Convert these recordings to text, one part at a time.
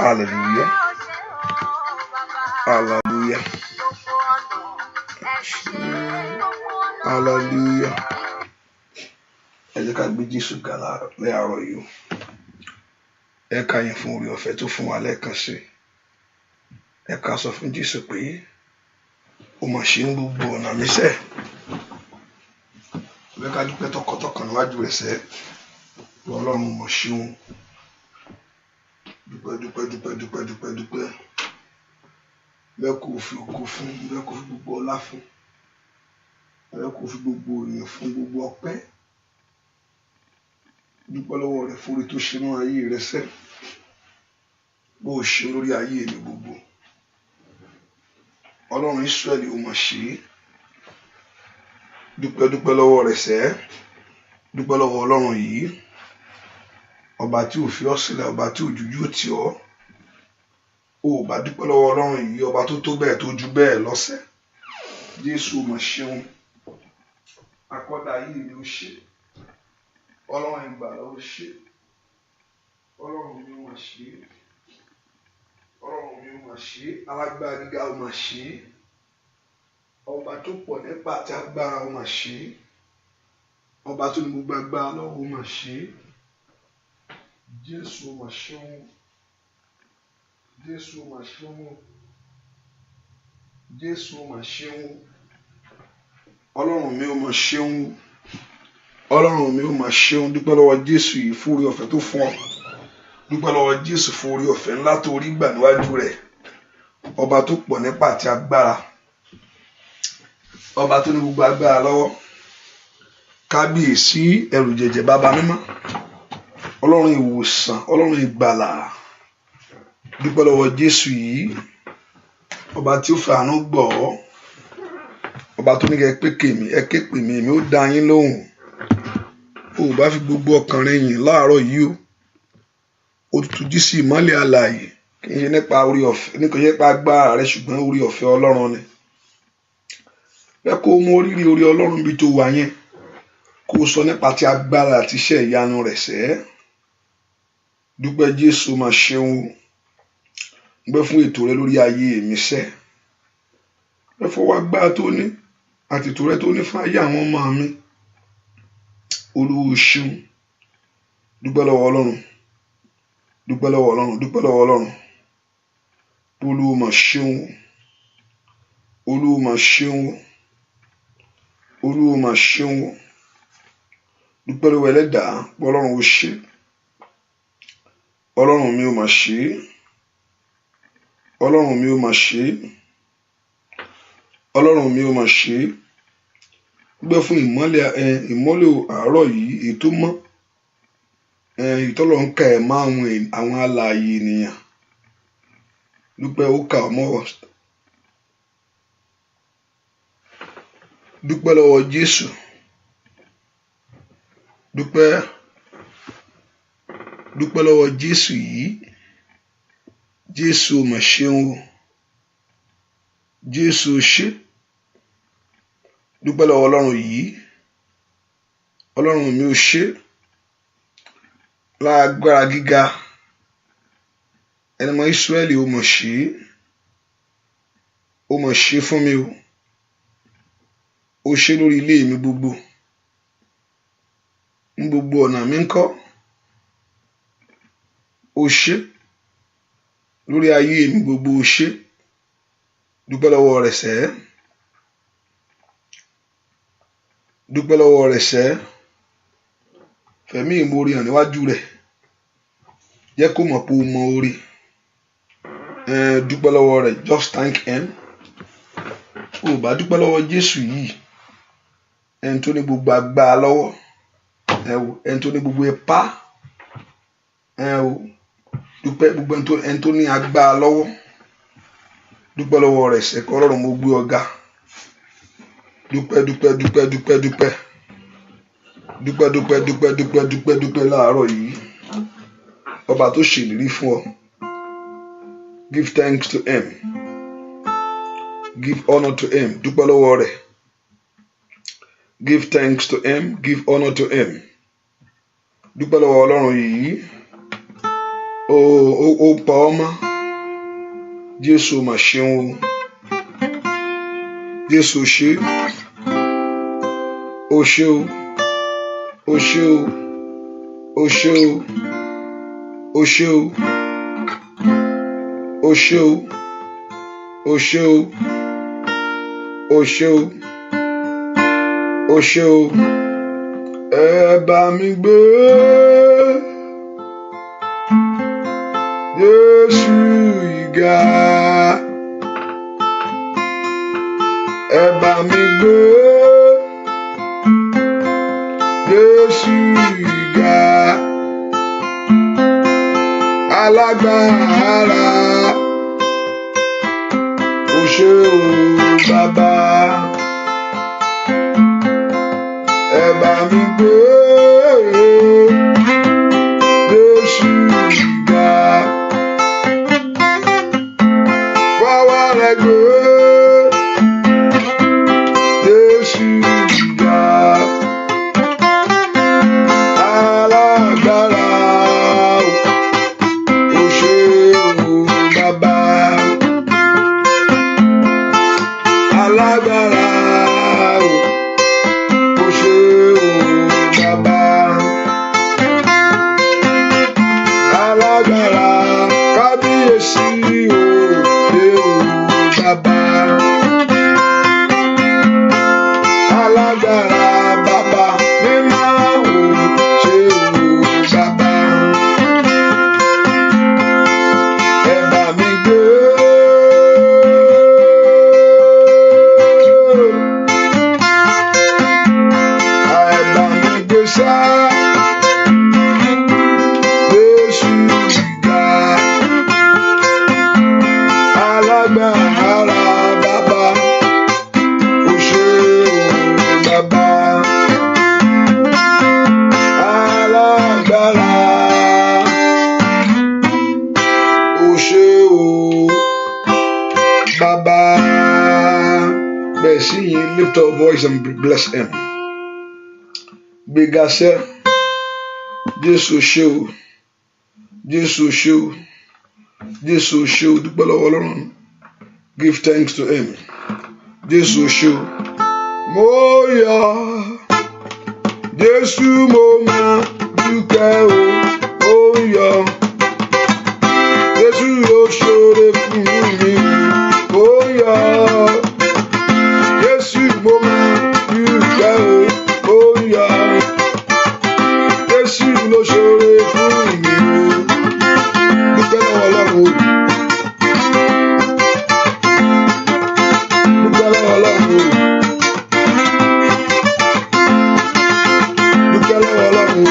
Hallelujah. Hallelujah. Hallelujah. Ẹ jẹ́ ká gbé Jésù ga láàárọ̀ yìí. Ẹ ká yìn fún oore ọ̀fẹ́ tó fún wa lẹ́ẹ̀kan sí. Ẹ ká sọ fún Jésù pé ó mà ṣe ń gbogbo ọ̀nà mi sẹ́. Ẹ ká dúpẹ́ tọkàntọkàn níwájú rẹ̀ sẹ́. Ọlọ́run mà ṣeun. Dúpẹ́. Bẹ́ẹ̀ kò fi ògo fún, bẹ́ẹ̀ kò fi gbogbo ọlá fún, bẹ́ẹ̀ kò fi gbogbo èèyàn fún gbogbo ọpẹ́. Dúpẹ́ lọ́wọ́ rẹ̀ fún oore tó ṣe nínú ayé rẹ̀ sẹ́. Bó o ṣe lórí ayé mi gbogbo. Ọlọ́run Ísírẹ́lì ó mà ṣe. Dúpẹ́ lọ́wọ́ rẹ̀ sẹ́. Dúpẹ́ lọ́wọ́ Ọlọ́run yìí. Ọba tí ò fi ọ́ sílẹ̀, ọba tí ò jújú tì ọ́. Ó bá dúpẹ́ lọ́wọ́ Ọlọ́run yìí, ọba tó tó bẹ́ẹ̀ tó ju bẹ́ẹ̀ lọ́sẹ̀. Jésù mà ṣeun. Akọ́dá yìí ni ó ṣe. Ọlọ́run ìgbàlà ó ṣe. Ọlọ́run mi ó mà ṣe. Ọlọ́run mi ó mà ṣe. Alágbára gíga ó mà ṣe. Ọba tó pọ̀ nípa àti agbára ó mà ṣe. Ọba tó ní gbogbo agbára lọ́wọ́ ó mà ṣe. Jésù ó mà ṣeun. Jésù ó mà ṣeun. Jésù ó mà ṣeun. Ọlọ́run mi ó mà ṣeun. Ọlọ́run mi ó mà ṣeun. Dúpẹ́ lọ́wọ́ Jésù yìí fún oore ọ̀fẹ́ tó fún ọ. Dúpẹ́ lọ́wọ́ Jésù fún oore ọ̀fẹ́ ńlá tó rí gbà níwájú rẹ̀. Ọba tó pọ̀ nípa àti agbára. Ọba tó ní gbogbo agbára lọ́wọ́. Kábíyèsí ẹrù jẹ̀jẹ̀ bàbá mímọ́. Ọlọ́run ìwòsàn, Ọlọ́run ìgbàlà. Dúpẹ́ lọ́wọ́ Jésù yìí. Ọba tí ó fi àánú gbọ́ ọ. Ọba tó ní kẹ́ pé kèmí, ẹ ké pè mí, èmi ó dá yín lóhùn. O bá fi gbogbo ọkàn rẹ yìn láàárọ̀ yìí o. Ó tutù jí sí ìmọ́lẹ̀ alààyè. Kì í ṣe nípa orí ọ̀fẹ́, ní kò ṣe nípa agbára rẹ ṣùgbọ́n orí ọ̀fẹ́ Ọlọ́run ni. Bẹ́ẹ̀ kó mú oríire orí Ọlọ́run bí tó wà yẹn. Kó sọ nípa ti agbára àti iṣẹ́ ìyanu rẹ̀ sẹ́. Dúpẹ́ Jésù mà ṣeun. Gbẹ́ fún ètò rẹ lórí ayé mi sẹ́. Ẹ fọwọ́ agbára tó ní àti ètò rẹ tó ní fún ayé àwọn ọmọ mi. Olúwa ṣeun. Dúpẹ́ lọ́wọ́ Ọlọ́run. Dúpẹ́ lọ́wọ́ Ọlọ́run. Dúpẹ́ lọ́wọ́ Ọlọ́run. Olúwa mà ṣeun. Olúwa mà ṣeun. Olúwa mà ṣeun. Dúpẹ́ lọ́wọ́ Ẹlẹ́dàá pé Ọlọ́run ó ṣe. Ọlọ́run mi ó mà ṣe. Ọlọ́run mi ó mà ṣe. Ọlọ́run mi ó mà ṣe. Dúpẹ́ fún ìmọ́lẹ̀ àárọ̀ yìí ètò mọ́. Ìtọ́lọ̀ ń ka ẹ̀ mọ́ àwọn alààyè ènìyàn. Dúpẹ́ ó kà ọ́ mọ́. Dúpẹ́ lọ́wọ́ Jésù. Dúpẹ́ lọ́wọ́ Jésù yìí. Jésù mà ṣeun. Jésù ṣe. Dúpẹ́ lọ́wọ́ Ọlọ́run yìí. Ọlọ́run mi ò ṣe. Lágbára gíga. Ẹni mọ Ísírẹ́lì ó mà ṣe. Ó mà ṣe fún mi o. Ó ṣe lórí ilé mi gbogbo. Ní gbogbo ọ̀nà mi ń kọ́. Ó ṣe lórí ayé mi gbogbo ó ṣe. Dúpẹ́ lọ́wọ́ rẹ̀ sẹ́. Dúpẹ́ lọ́wọ́ rẹ̀ sẹ́. Fẹ̀mí ìmoore hàn níwájú rẹ̀. Jẹ́ kó mọ̀ pé o mọ oore. dúpẹ́ lọ́wọ́ rẹ̀, just thank him. Ó bá dúpẹ́ lọ́wọ́ Jésù yìí, ẹni tó ní gbogbo agbára lọ́wọ́, ẹni tó ní gbogbo ipá, dúpẹ́ gbogbo ẹni tó ní agbára lọ́wọ́, dúpẹ́ lọ́wọ́ rẹ̀ ṣẹ̀kọ́ Ọlọ́run mo gbé ọ̀gá. Dúpẹ́ dúpẹ́ dúpẹ́ dúpẹ́ dúpẹ́ dúpẹ́ dúpẹ́ dúpẹ́ dúpẹ́ dúpẹ́ dúpẹ́ láàárọ̀ yìí, ọba tó ṣèlérí fún ọ. Give thanks to him, give honor to him. Dúpẹ́ lọ́wọ́ rẹ̀, give thanks to him, give honor to him. Dúpẹ́ lọ́wọ́ Ọlọ́run yìí, ó pa ọ́ mọ́. Jésù mà ṣeun o, Jésù ṣe, ó ṣe o, ó ṣe o, ó ṣe o, ó ṣe o, ó ṣe o, ó ṣe o, ó ṣe o, ó ṣe o. Ẹ bá mi gbé Jésù ìga, ẹ bá mi gbé Jésù ìga, alágbára, ó ṣé o bàbá. Ẹ bá mi gbé Jésù ìga, fọwọ́ rẹ̀ gbé Jésù ìga, alágbára, ó ṣé o bàbá. Alágbára, ó ṣé o bàbá. Alágbára, kábíyèsí o, ṣé o bàbá. Alágbára, bàbá mímọ́ o, ṣé o bàbá. Ẹ bá mi gbé sá Jésù ìga, alágbára bàbá, ó ṣé o bàbá. Alágbára, ó ṣé o bàbá. Bẹ́ẹ̀ sí yín, lift your voice and bless him. Gbéga sẹ́, Jésù ṣé o, Jésù ṣé o, Jésù ṣé o. Dúpẹ́ lọ́wọ́ Ọlọ́run, give thanks to him. Jésù ṣé o, mo yọ̀, Jésù mo máa dúpẹ́ o, mo yọ̀, Jésù ló ṣoore fún mi, mo yọ̀, Jésù mo máa dúpẹ́ o, mo yọ̀, Jésù ló ṣoore fún mi o. Dúpẹ́ lọ́wọ́ Ọlọ́run o, dúpẹ́ lọ́wọ́ Ọlọ́run o, dúpẹ́ lọ́wọ́ Ọlọ́run o.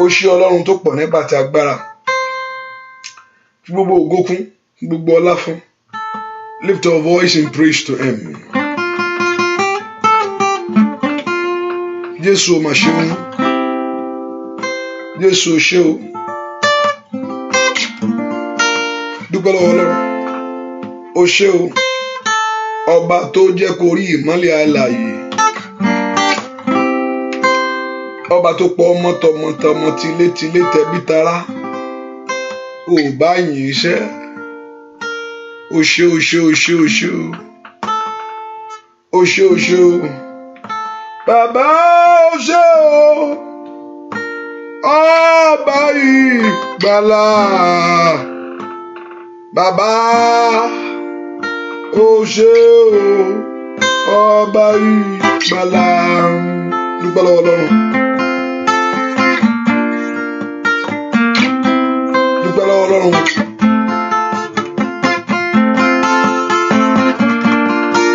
Ó ṣé Ọlọ́run tó pọ̀ nípa ti agbára, fi gbogbo ògo fún, fi gbogbo ọlá fún. Lift your voice in praise to him. Jésù ó mà ṣe o, Jésù ó ṣé o. Dúpẹ́ lọ́wọ́ Ọlọ́run, ó ṣé o, ọba tó jẹ́ kó rí ìmọ́lẹ̀ alààyè, ọba tó pọ̀ ọmọ tọmọtọmọ tilétilé tẹbí tará, ò bá yìn iṣẹ́. Ó ṣé o ṣé o ṣé o ṣé o, ó ṣé o ṣé o, bàbá ó ṣé o, ọba ìgbàlà, bàbá ó ṣé o, ọba ìgbàlà. Dúpẹ́ lọ́wọ́ Ọlọ́run, dúpẹ́ lọ́wọ́ Ọlọ́run,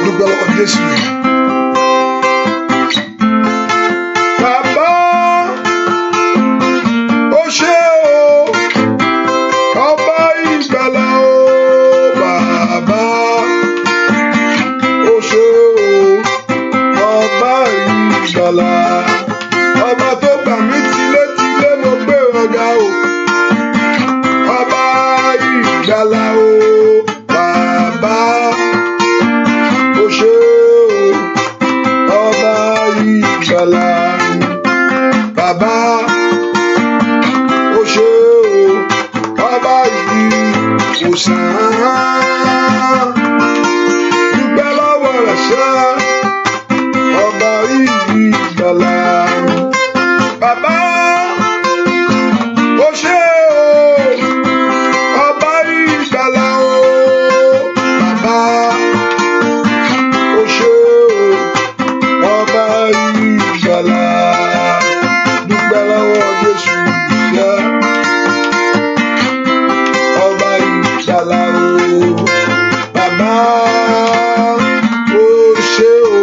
dúpẹ́ lọ́wọ́ Jésù. Bàbá ó ṣé o, ọba ìgbàlà o, bàbá ó ṣé o, ọba ìgbàlà, ọba tó gbà mí tilétilé mo gbé ọ̀gá o, ọba ìgbàlà o, bàbá ó ṣé o, ọba ìgbàlà, bàbá ó ṣé o, ọba ìwòsàn. Dúpẹ́ lọ́wọ́ rẹ̀ ṣá, ọba ìgbàlà, bàbá ó ṣé o, ọba ìgbàlà o, bàbá ó ṣé o, ọba ìgbàlà. Dúpẹ́ lọ́wọ́ Jésù ṣá, ọba ìgbàlà o, bàbá ó ṣé o,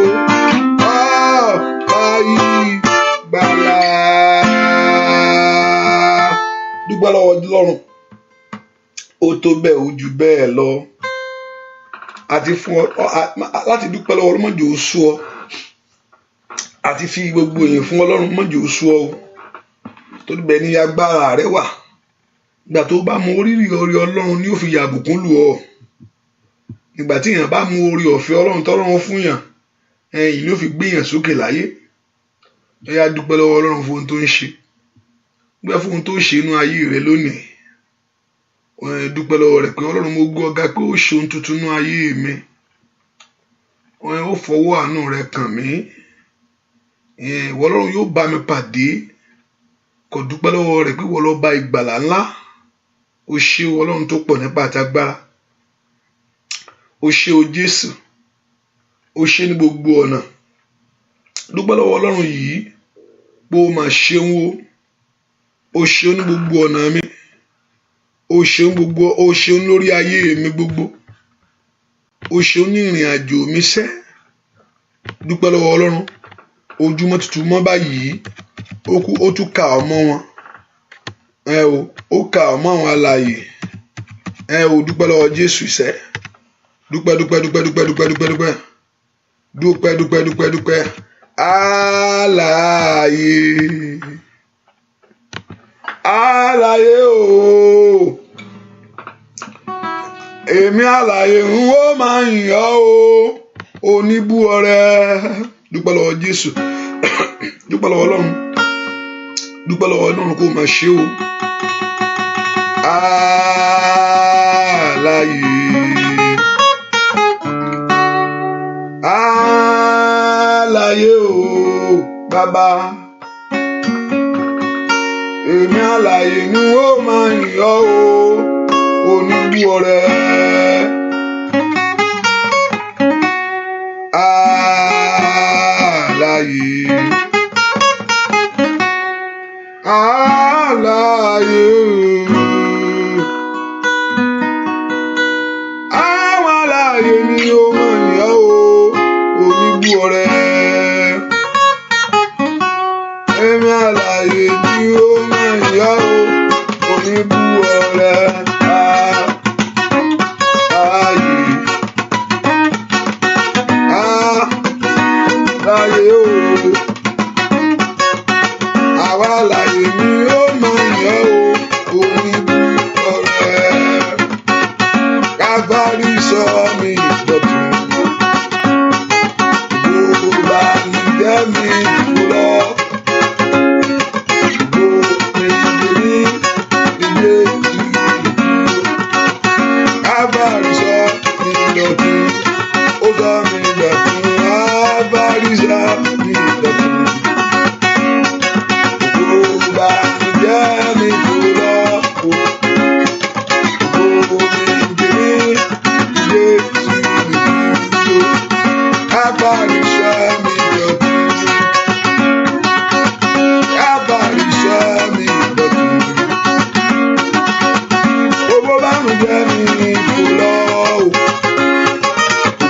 ọba ìgbàlà. Dúpẹ́ lọ́wọ́ Ọlọ́run, ó tó bẹ́ẹ̀ ó jù bẹ́ẹ̀ lọ. Àti fún ọ láti dúpẹ́ lọ́wọ́ Ọlọ́run, mọ́jọ́ ó sú ọ, àti fi gbogbo èèyàn fún Ọlọ́run, mọ́jọ́ ó sú ọ o, torí bẹ́ẹ̀ ni agbára rẹ wà. Ìgbà tó bá mọ rírì oore Ọlọ́run ni ó fi yàbùkún lù ọ. Ìgbà tí èèyàn bá mú oore ọ̀fẹ́ Ọlọ́run tọ́lọ́run fún yàn, ẹ̀yìn ló fi gbé yàn sókè láyé. Ẹ yá dúpẹ́ lọ́wọ́ Ọlọ́run fún ohun tó ń ṣe, dúpẹ́ fún ohun tó ṣe inú ayé rẹ lónìí. Dúpẹ́ lọ́wọ́ rẹ̀ pé Ọlọ́run mo gbọ́ ọ̀gá pé ó ṣe ohun tuntun inú ayé mi, ó fọwọ́ àánú rẹ̀ kàn mí, ìwọ Ọlọ́run yóò bá mi pàdé. Kò dúpẹ́ lọ́wọ́ rẹ̀ pé ìwọ lọ́ba ìgbàlà ńlá. Ó ṣé o Ọlọ́run tó pọ̀ nípa àti agbára, ó ṣé o Jésù, ó ṣé ní gbogbo ọ̀nà. Dúpẹ́ lọ́wọ́ Ọlọ́run yìí pé ó máa ṣeun o, ó ṣeun ní gbogbo ọ̀nà mi, ó ṣeun lórí ayé mi gbogbo, ó ṣeun ní ìrìn àjò mi sẹ́. Dúpẹ́ lọ́wọ́ Ọlọ́run, ojúmọ́ tuntun mọ́ báyìí, ó tún kà ọ́ mọ́ wọn, ó kà ọ́ mọ́ àwọn alààyè. Dúpẹ́ lọ́wọ́ Jésù sẹ́. Dúpẹ́ dúpẹ́ dúpẹ́ dúpẹ́ dúpẹ́ dúpẹ́ dúpẹ́ dúpẹ́ dúpẹ́ dúpẹ́ dúpẹ́ alààyè, alààyè o, èmi alààyè ń ó máa yìn ọ́ o, oníbú ọrẹ. Dúpẹ́ lọ́wọ́ Jésù, dúpẹ́ lọ́wọ́ Ọlọ́run, dúpẹ́ lọ́wọ́ Ọlọ́run kó máa ṣe o. Alààyè, alààyè o, bàbá, èmi alààyè ni ó máa yìn ọ́ o, oníbú ọrẹ. Alààyè, alààyè, àwọn alààyè ni ó máa yìn ọ́ o, oníbú ọrẹ. láyé o. Àwa láyé mi ó mọ̀ yàn o, oníbùkọ̀ rẹ̀. Káfárí sọ mi dọ̀tun. Gbogbo bànújẹ́ mi kú lọ. Gbogbo ìdílé ilé ìdúró. Káfárí sọ mi dọ̀tun. Ó sọ mi dọ̀tun. Káfárí sọ mi dọ̀tun. Gbogbo bànújẹ́ mi kú lọ. Gbogbo ìdílé ilé ìdúró. Káfárí sọ mi dọ̀tun. Káfárí sọ mi dọ̀tun. Gbogbo bànújẹ́ mi kú lọ.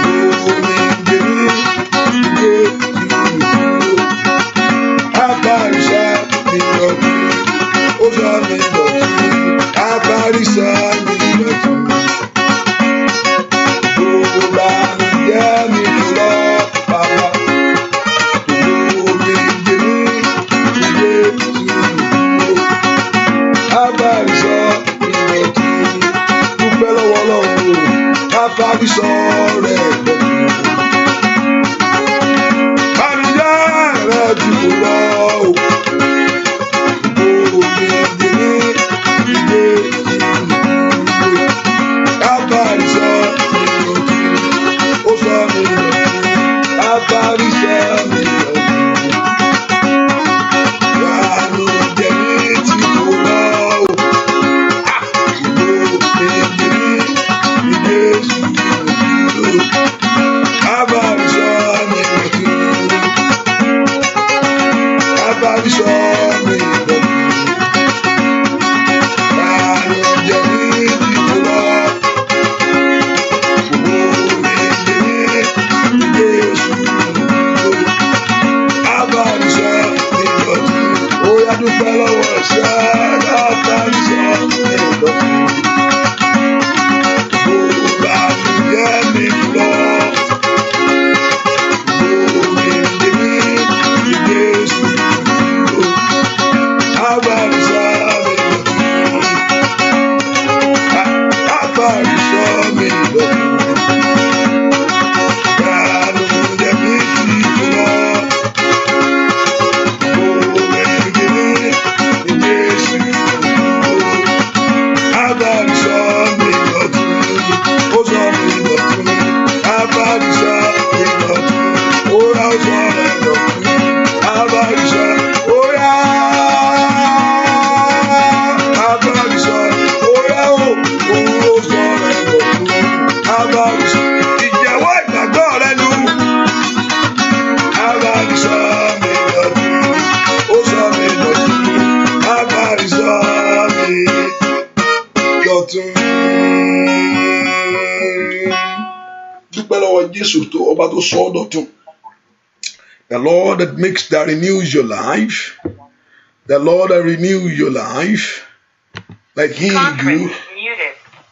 Gbogbo ìdílé ilé ìdúró. Káfárí sọ mi dọ̀tun. Ó sọ mi dọ̀tun. Káfárí sọ mi dọ̀tun. Gbogbo bànújẹ́ mi kú lọ. Bàbá. Gbogbo ìdílé ilé ìdúró. Káfárí sọ mi dọ̀tun. Dúpẹ́ lọ́wọ́ Ọlọ́run o. Káfárí sọ rẹ̀ dọ̀tun. Bànújẹ́ rẹ̀ ti kú lọ o. Gbogbo ìdílé ilé ìdúró. Káfárí sọ mi dọ̀tun. Ó sọ mi dọ̀tun. Káfárí sọ mi dọ̀tun. Bànújẹ́ mi ti kú lọ o. Gbogbo ìdílé ilé ìdúró. Káfárí sọ mi dọ̀tun. Káfárí sọ mi dọ̀tun. Bànújẹ́ mi ti kú lọ. Gbogbo ìdílé ilé ìdúró. Káfárí sọ mi dọ̀tun. Ó yá dúpẹ́ lọ́wọ́ ẹ̀ṣẹ̀. Káfárí sọ mi dọ̀tun. Gbogbo bànújẹ́ mi kú lọ. Gbogbo ìdílé ilé ìdúró. Káfárí sọ mi dọ̀tun. Káfárí sọ mi dọ̀tun. Bànújẹ́ mi ti kú lọ. Gbogbo ìdílé ilé ìdúró. Káfárí sọ mi dọ̀tun. Ó sọ mi dọ̀tun. Káfárí sọ mi dọ̀tun. Ó yá ó sọ rẹ̀ dọ̀tun. Káfárí sọ. Ó yá. Káfárí sọ. Ó yá o. Òun ló sọ rẹ̀ dọ̀tun. Káfárí sọ. Ìjẹ́wọ́ ìgbàgbọ́ rẹ nu. Káfárí sọ mi dọ̀tun. Ó sọ mi dọ̀tun. Káfárí sọ mi dọ̀tun. Dúpẹ́ lọ́wọ́ Jésù tó ọba tó sọ ọ́ dọ̀tun. The Lord that renews your life. The Lord that renews your life. Like He do.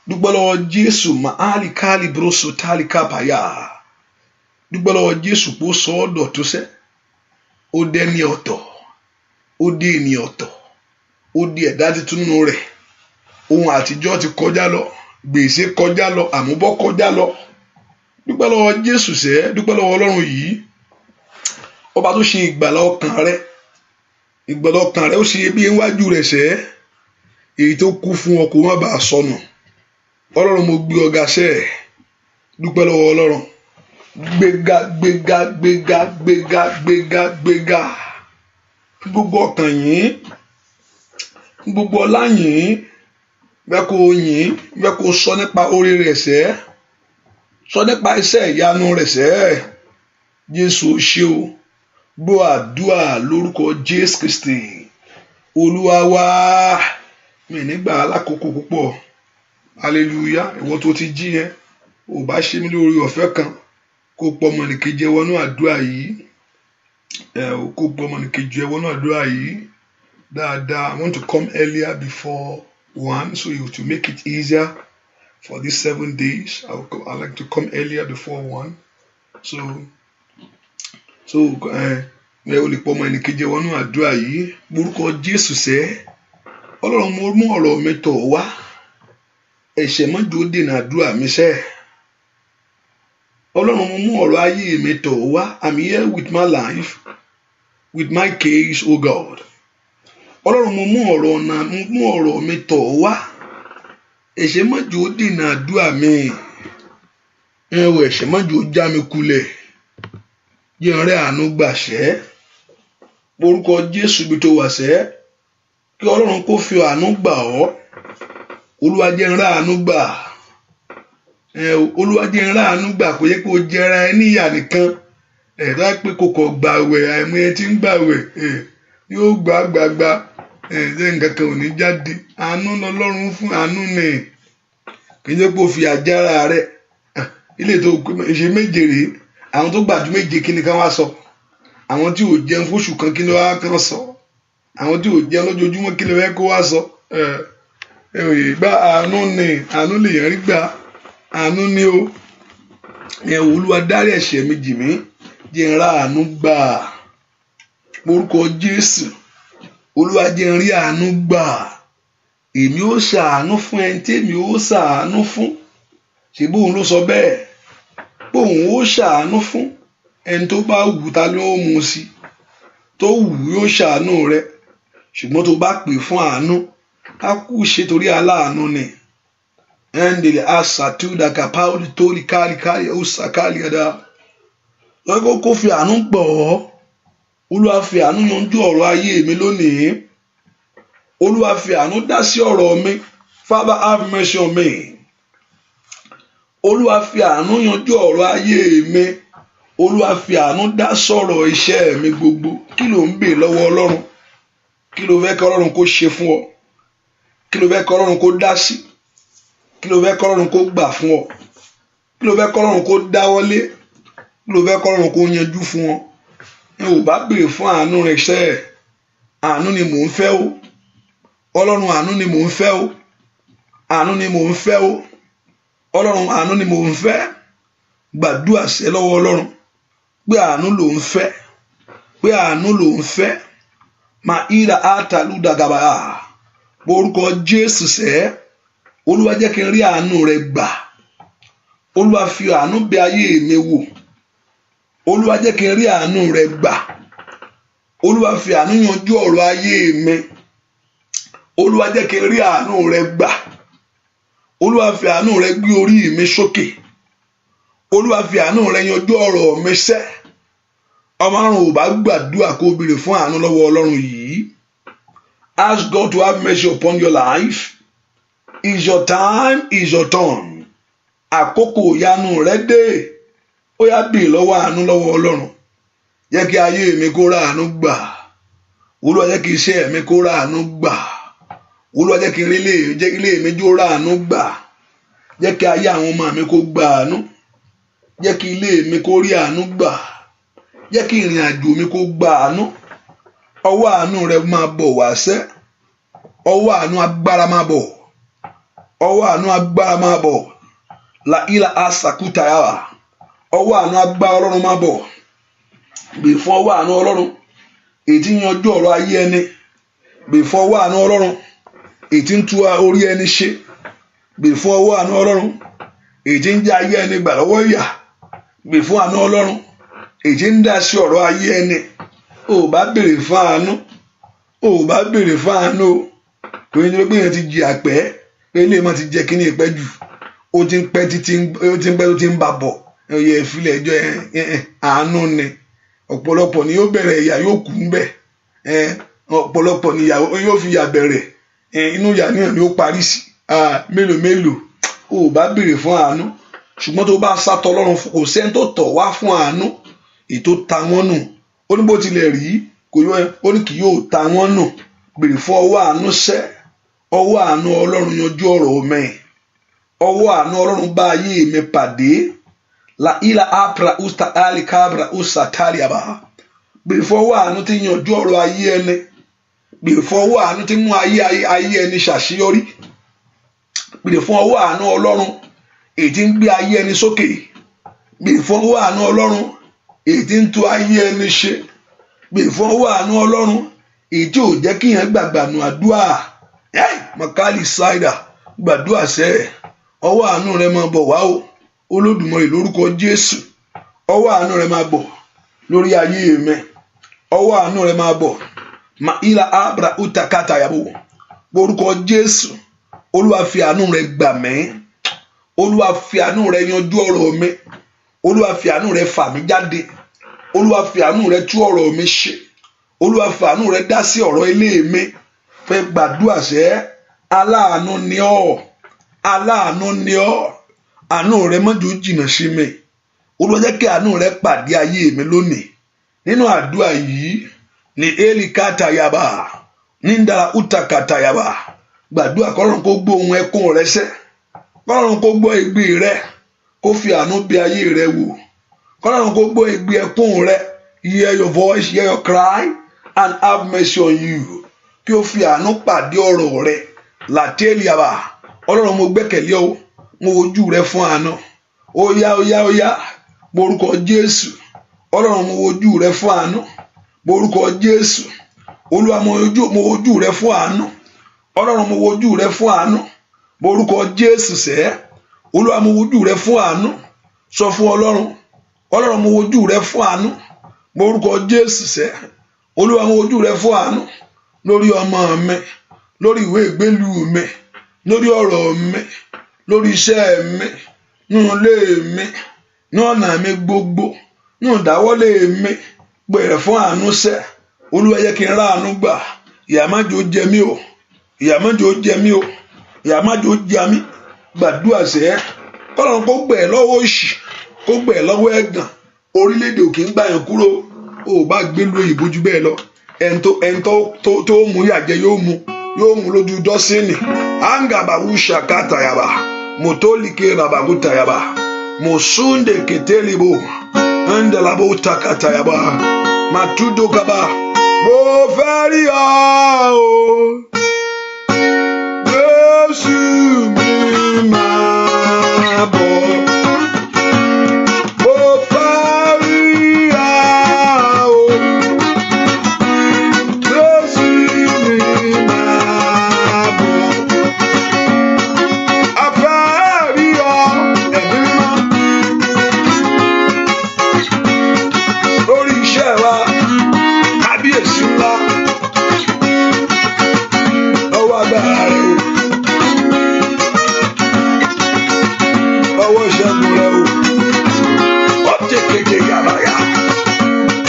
Dúpẹ́ lọ́wọ́ Jésù máàlì káàlì bróso táàlì kápáyà. Dúpẹ́ lọ́wọ́ Jésù pé ó sọ ọ́ dọ̀tun sẹ́. Ó dé ní ọ̀tọ̀. Ó dé ènìyàn ọ̀tọ̀. Ó di ẹ̀dá titun nínú rẹ̀. Ohun àtijọ́ ti kọjá lọ. Gbèsè kọjá lọ. Àmúbọ́ kọjá lọ. Dúpẹ́ lọ́wọ́ Jésù sẹ́. Dúpẹ́ lọ́wọ́ Ọlọ́run yìí. Ọba tó ṣe ìgbàlà ọkàn rẹ. Ìgbàlà ọkàn rẹ ó ṣe bí iwájú rẹ̀ sẹ́. Èyí tó kú fún ọ kó má bàa sọnù. Ọlọ́run mo gbé ọ̀gá sẹ́. Dúpẹ́ lọ́wọ́ Ọlọ́run. Gbéga gbéga gbéga gbéga gbéga gbéga. Gbogbo ọkàn yìí. Gbogbo ọlá yìí. Bẹ́ẹ̀ kó yìn. Bẹ́ẹ̀ kó sọ nípa orí rẹ̀ sẹ́. Sọ nípa iṣẹ́ ìyanu rẹ̀ sẹ́. Jésù ó ṣé o. Gbọ́ àdúrà lórúkọ Jésù Kristi. Olúwa wa. Mi nígbà alákòókò púpọ̀. Hallelujah. Ìwọ tó ti jí yẹn. Ò bá ṣe mí lórí ọ̀fẹ́ kan. Kó pọ̀ ọmọnìkejì ẹ wọnú àdúrà yìí. Kó pọ̀ ọmọnìkejì ẹ wọnú àdúrà yìí. Dáadáa. I want to come earlier before 1 so to make it easier for these 7 days. I like to come earlier before 1. so ẹ o lè pọ ọmọ ẹnìkejì wọnú àdúrà yìí lórúkọ Jésù sẹ́ Ọlọ́run mo mú ọ̀rọ̀ mi tọ̀ wá ẹ̀ṣẹ̀ má jò dènà àdúrà mi sẹ́ Ọlọ́run mo mú ọ̀rọ̀ ayé mi tọ̀ wá I'm here with my life with my case oh God Ọlọ́run mo mú ọ̀rọ̀ mi tọ̀ wá ẹ̀ṣẹ̀ má jò dènà àdúrà mi ẹ̀ṣẹ̀ má jò já mi kulẹ̀ jẹ́ n rí àánú gbàṣẹ́ orúkọ Jésù bí tó wà sẹ́ kí Ọlọ́run kó fi àánú gbà ọ́ Olúwa jẹ́ n rí àánú gbà Olúwa jẹ́ n rí àánú gbà kò yẹ kó jẹra ẹ níyà nìkan tó á pé kòkò gbàwẹ̀ àìmọye tí ń gbàwẹ̀ yóò gbàgbàgbà ṣé nǹkan kan ò ní jáde àánú lọ́lọ́run fún àánú ni kì í jẹ́ pé ó fi àjára rẹ̀ ilé tó ṣe méje rèé àwọn tó gbàdú méje kí ni ká wá sọ àwọn tí ò jẹun fóṣù kan kí ni wá kàn sọ àwọn tí ò jẹun lójoojúmọ́ kí ni wọ́n kó wá sọ gba àánú ni àánú lè yẹn rí gbà àánú ni ó Olúwa dárí ẹ̀ṣẹ̀ mi jì mí jẹ́ n rí àánú gbà orúkọ Jésù Olúwa jẹ́ n rí àánú gbà èmi ó ṣàánú fún ẹni tí èmi ó ṣàánú fún ṣe bóun ló sọ bẹ́ẹ̀ bóun ó ṣàánú fún ẹni tó bá wù ta ló mú sí tó wù yóò ṣàánú rẹ ṣùgbọ́n tó bá pè fún àánú ká kú ṣe torí aláàánú ni ẹnìlẹ àṣàtúndà kàpáwọlì tó lè kárí ó ṣàkálì ẹ̀dá lọ́kọ́ kó fi àánú gbọ̀ ọ́ Olúwa fi àánú yanjú ọ̀rọ̀ ayé mi lónìí Olúwa fi àánú dá sí ọ̀rọ̀ mi Father have mercy on me Olúwa fi àánú yanjú ọ̀rọ̀ ayé mi Olúwa fi àánú dá sọ̀rọ̀ iṣẹ́ mi gbogbo kí ló ń bè lọ́wọ́ Ọlọ́run kí ló fẹ́ kí Ọlọ́run kó ṣe fún ọ kí ló fẹ́ kí Ọlọ́run kó dá sí kí ló fẹ́ kí Ọlọ́run kó gbà fún ọ kí ló fẹ́ kí Ọlọ́run kó dáwọ́lé kí ló fẹ́ kí Ọlọ́run kó yanjú fún ọ ẹ ò bá béèrè fún àánú rẹ ṣẹ́ àánú ni mò ń fẹ́ o Ọlọ́run àánú ni mò ń fẹ́ o àánú ni mò ń fẹ́ o Ọlọ́run àánú ni mò ń fẹ́ gbàdúrà sí lọ́wọ́ Ọlọ́run pé àánú ló ń fẹ́ pé àánú ló ń fẹ́ máa ìrà àtàlùdàgàbà orúkọ Jésù sẹ́ Olúwa jẹ́ kí n rí àánú rẹ gbà Olúwa fi àánú bẹ ayé mi wò Olúwa jẹ́ kí n rí àánú rẹ gbà Olúwa fi àánú yanjú ọ̀rọ̀ ayé mi Olúwa jẹ́ kí n rí àánú rẹ gbà Olúwa fi àánú rẹ gbé orí mi sókè Olúwa fi àánú rẹ yanjú ọ̀rọ̀ mi sẹ́ ọmọ àrùn ò bá gbàdúrà kó béèrè fún àánú lọ́wọ́ Ọlọ́run yìí ask God to have mercy upon your life is your time is your turn àkókò ìyanu rẹ dé ó yá béèrè lọ́wọ́ àánú lọ́wọ́ Ọlọ́run jẹ́ kí ayé mi kó ra àánú gbà Olúwa jẹ́ kí iṣẹ́ mi kó ra àánú gbà Olúwa jẹ́ kí ilé mi jó ra àánú gbà jẹ́ kí ayé àwọn ọmọ mi kó gba àánú jẹ́ kí ilé mi kó rí àánú gbà jẹ́ kí ìrìn àjò mi kó gba àánú ọwọ́ àánú rẹ máa bọ̀ wá sẹ́ ọwọ́ àánú agbára máa bọ̀ ọwọ́ àánú agbára máa bọ̀ la ilà àṣàkúta yàrá ọwọ́ àánú agbára Ọlọ́run máa bọ̀ gbè fún ọwọ́ àánú Ọlọ́run ètí yanjú ọ̀rọ̀ ayé ẹni gbè fún ọwọ́ àánú Ọlọ́run ètí ń tú orí ẹni ṣe gbè fún ọwọ́ àánú Ọlọ́run ètí ń jẹ́ ayé ẹni gbà lọ́wọ́ ìyà gbè fún àánú Ọlọ́run ètí ń dá sí ọ̀rọ̀ ayé ẹni ò bá béèrè fún àánú ò bá béèrè fún àánú kò ní pé yẹn ti jì àpẹ́ pé ilé mọ́ ti jẹ́ kíní ìpẹ́ jù ó ti ń pẹ́ ó ti ń bà bọ̀ ẹ̀yẹ ìfilẹ̀ ẹjọ́ àánú ni ọ̀pọ̀lọpọ̀ ni yóò bẹ̀rẹ̀ ìyà yóò kú ń bẹ̀ ọ̀pọ̀lọpọ̀ ni yóò fi yà bẹ̀rẹ̀ inú ìyà náà ni ó parí sí mélòó ò bá béèrè fún àánú ṣùgbọ́n tó bá sátọ Ọlọ́run kò sẹ́ni tó tọ̀ wá fún àánú ètò ta wọ́n nù ó ní bó tilẹ̀ rí kò yọ ó ní kì yóò ta wọ́n nù béèrè fún ọwọ́ àánú sẹ́ ọwọ́ àánú Ọlọ́run yanjú ọ̀rọ̀ mi ọwọ́ àánú Ọlọ́run bá ayé mi pàdé la ilà apra usta ali cabra usta taliaba béèrè fún ọwọ́ àánú tí yanjú ọ̀rọ̀ ayé ẹni béèrè fún ọwọ́ àánú tí mú ayé ẹni ṣàṣeyọrí béèrè fún ọwọ́ àánú Ọlọ́run èyí tí ń gbé ayé ẹni sókè béèrè fún ọwọ́ àánú Ọlọ́run èyí tí ń tú ayé ẹni ṣe. Gbè fún ọwọ́ àánú Ọlọ́run èyí tí ò jẹ́ kí yẹn gbàgbànú àdúrà. Makali Saida gbàdúrà sẹ́ ọwọ́ àánú rẹ máa bọ̀ wá o Olódùmarè lórúkọ Jésù. Ọwọ́ àánú rẹ máa bọ̀ lórí ayé mi. Ọwọ́ àánú rẹ máa bọ̀ ma ilà abra utakata yabo lórúkọ Jésù. Olúwa fi àánú rẹ gbà mí. Olúwa fi àánú rẹ yanjú ọ̀rọ̀ mi. Olúwa fi àánú rẹ fà mí jáde. Olúwa fi àánú rẹ tú ọ̀rọ̀ mi ṣe. Olúwa fi àánú rẹ dá sí ọ̀rọ̀ ilé mi. Fẹ́ gbàdúrà sẹ́ aláàánú ni ọ́. Aláàánú ni ọ́. Àánú rẹ má jò jìnnà sí mi. Olúwa jẹ́ kí àánú rẹ pàdé ayé mi lónìí. Nínú àdúrà yìí ni Eli kata yaba níndàrà uta kata yaba. Gbàdúrà kọ́lọ́run kó gbọ́ ohùn ẹkún rẹ sẹ́. Kọ́lọ́run kó gbọ́ igbe rẹ. Kó fi àánú bí ayé rẹ wò. Kọ́lọ́run kó gbọ́ igbe ẹkún rẹ. Hear your voice, hear your cry and have mercy on you. Kí o fi àánú pàdé ọ̀rọ̀ rẹ. Làtẹ́lì yaba. Ọlọ́run mo gbẹ́kẹ̀lé ọ. Mo wojú rẹ fún àánú. Ó yá. Borúkọ Jésù. Ọlọ́run mo wojú rẹ fún àánú. Borúkọ Jésù. Olúwa mo wojú rẹ fún àánú. Ọlọ́run mo wojú rẹ fún àánú. Borúkọ Jésù sẹ́. Olúwa mo wojú rẹ fún àánú. Sọ fún Ọlọ́run. Ọlọ́run mo wojú rẹ fún àánú. Borúkọ Jésù sẹ́. Olúwa mo wojú rẹ fún àánú. Lórí ọmọ mi. Lórí ìwé ìgbélú mi. Lórí ọ̀rọ̀ mi. Lórí iṣẹ́ mi. Nínú ilé mi. Ní ọ̀nà mi gbogbo. Nínú ìdáwọ́lé mi. Gbèrè fún àánú sẹ́. Olúwa jẹ́ kí n rá àánú gbà. Ìyà má jò jẹ mí o. Ìyà má jò jẹ mí o. Ìyà má jò jẹ mí. Gbàdúrà sẹ́. Kọ́lọ́run kó gbẹ̀ lọ́wọ́ òṣì. Kó gbẹ̀ lọ́wọ́ ẹ̀gàn. Orílẹ̀-èdè òkè ń gbà yàn kúrò. O bá gbé lu òyìnbó jù bẹ́ẹ̀ lọ. Ẹni tó mú yàjẹ yóò mú lójú dọ́sìnì. Angabawu shakata yaba. Motolike rabagu tayaba. Mosunde ketelibo. Andalabo takata yaba. Matudo kaba. Mo fẹ́ rí ọ o. Jésù mi máa bọ̀. Mo fẹ́ rí ọ o. Jésù mi máa bọ̀. A fẹ́ rí ọ ẹ̀mí mímọ́. Lórí iṣẹ́ wa. Kábíyèsí ńlá lọ́wọ́ agbára rẹ o, lọ́wọ́ ìṣẹ́gun rẹ o, ó tèkéde yàrá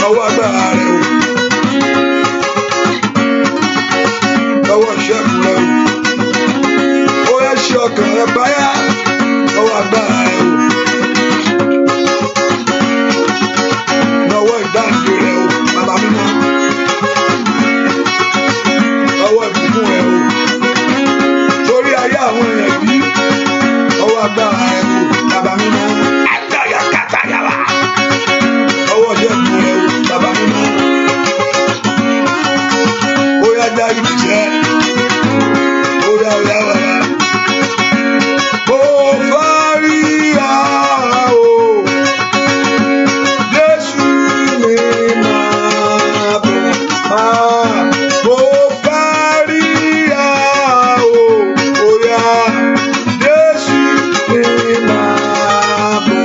lọ́wọ́ agbára rẹ o, lọ́wọ́ ìṣẹ́gun rẹ o, ó yẹ ṣe ọkàn rẹ báyà lọ́wọ́ agbára rẹ o, lọ́wọ́ ìdáǹdè rẹ o, bàbá mímọ́. Ọwọ́ ìbùkún rẹ o, torí ayé àwọn èèyàn yìí, ọwọ́ agbára rẹ o, bàbá mímọ́. Àgbàyà kàtàyàwá. Ọwọ́ ìṣẹ́gun rẹ o, bàbá mímọ́. Ó yá já ìdíjẹ́, ó yá bàbá. Mo fẹ́ rí ọ o, Jésù mi máa bọ̀. Mo fẹ́ rí ọ o, ó yá Jésù mi máa bọ̀.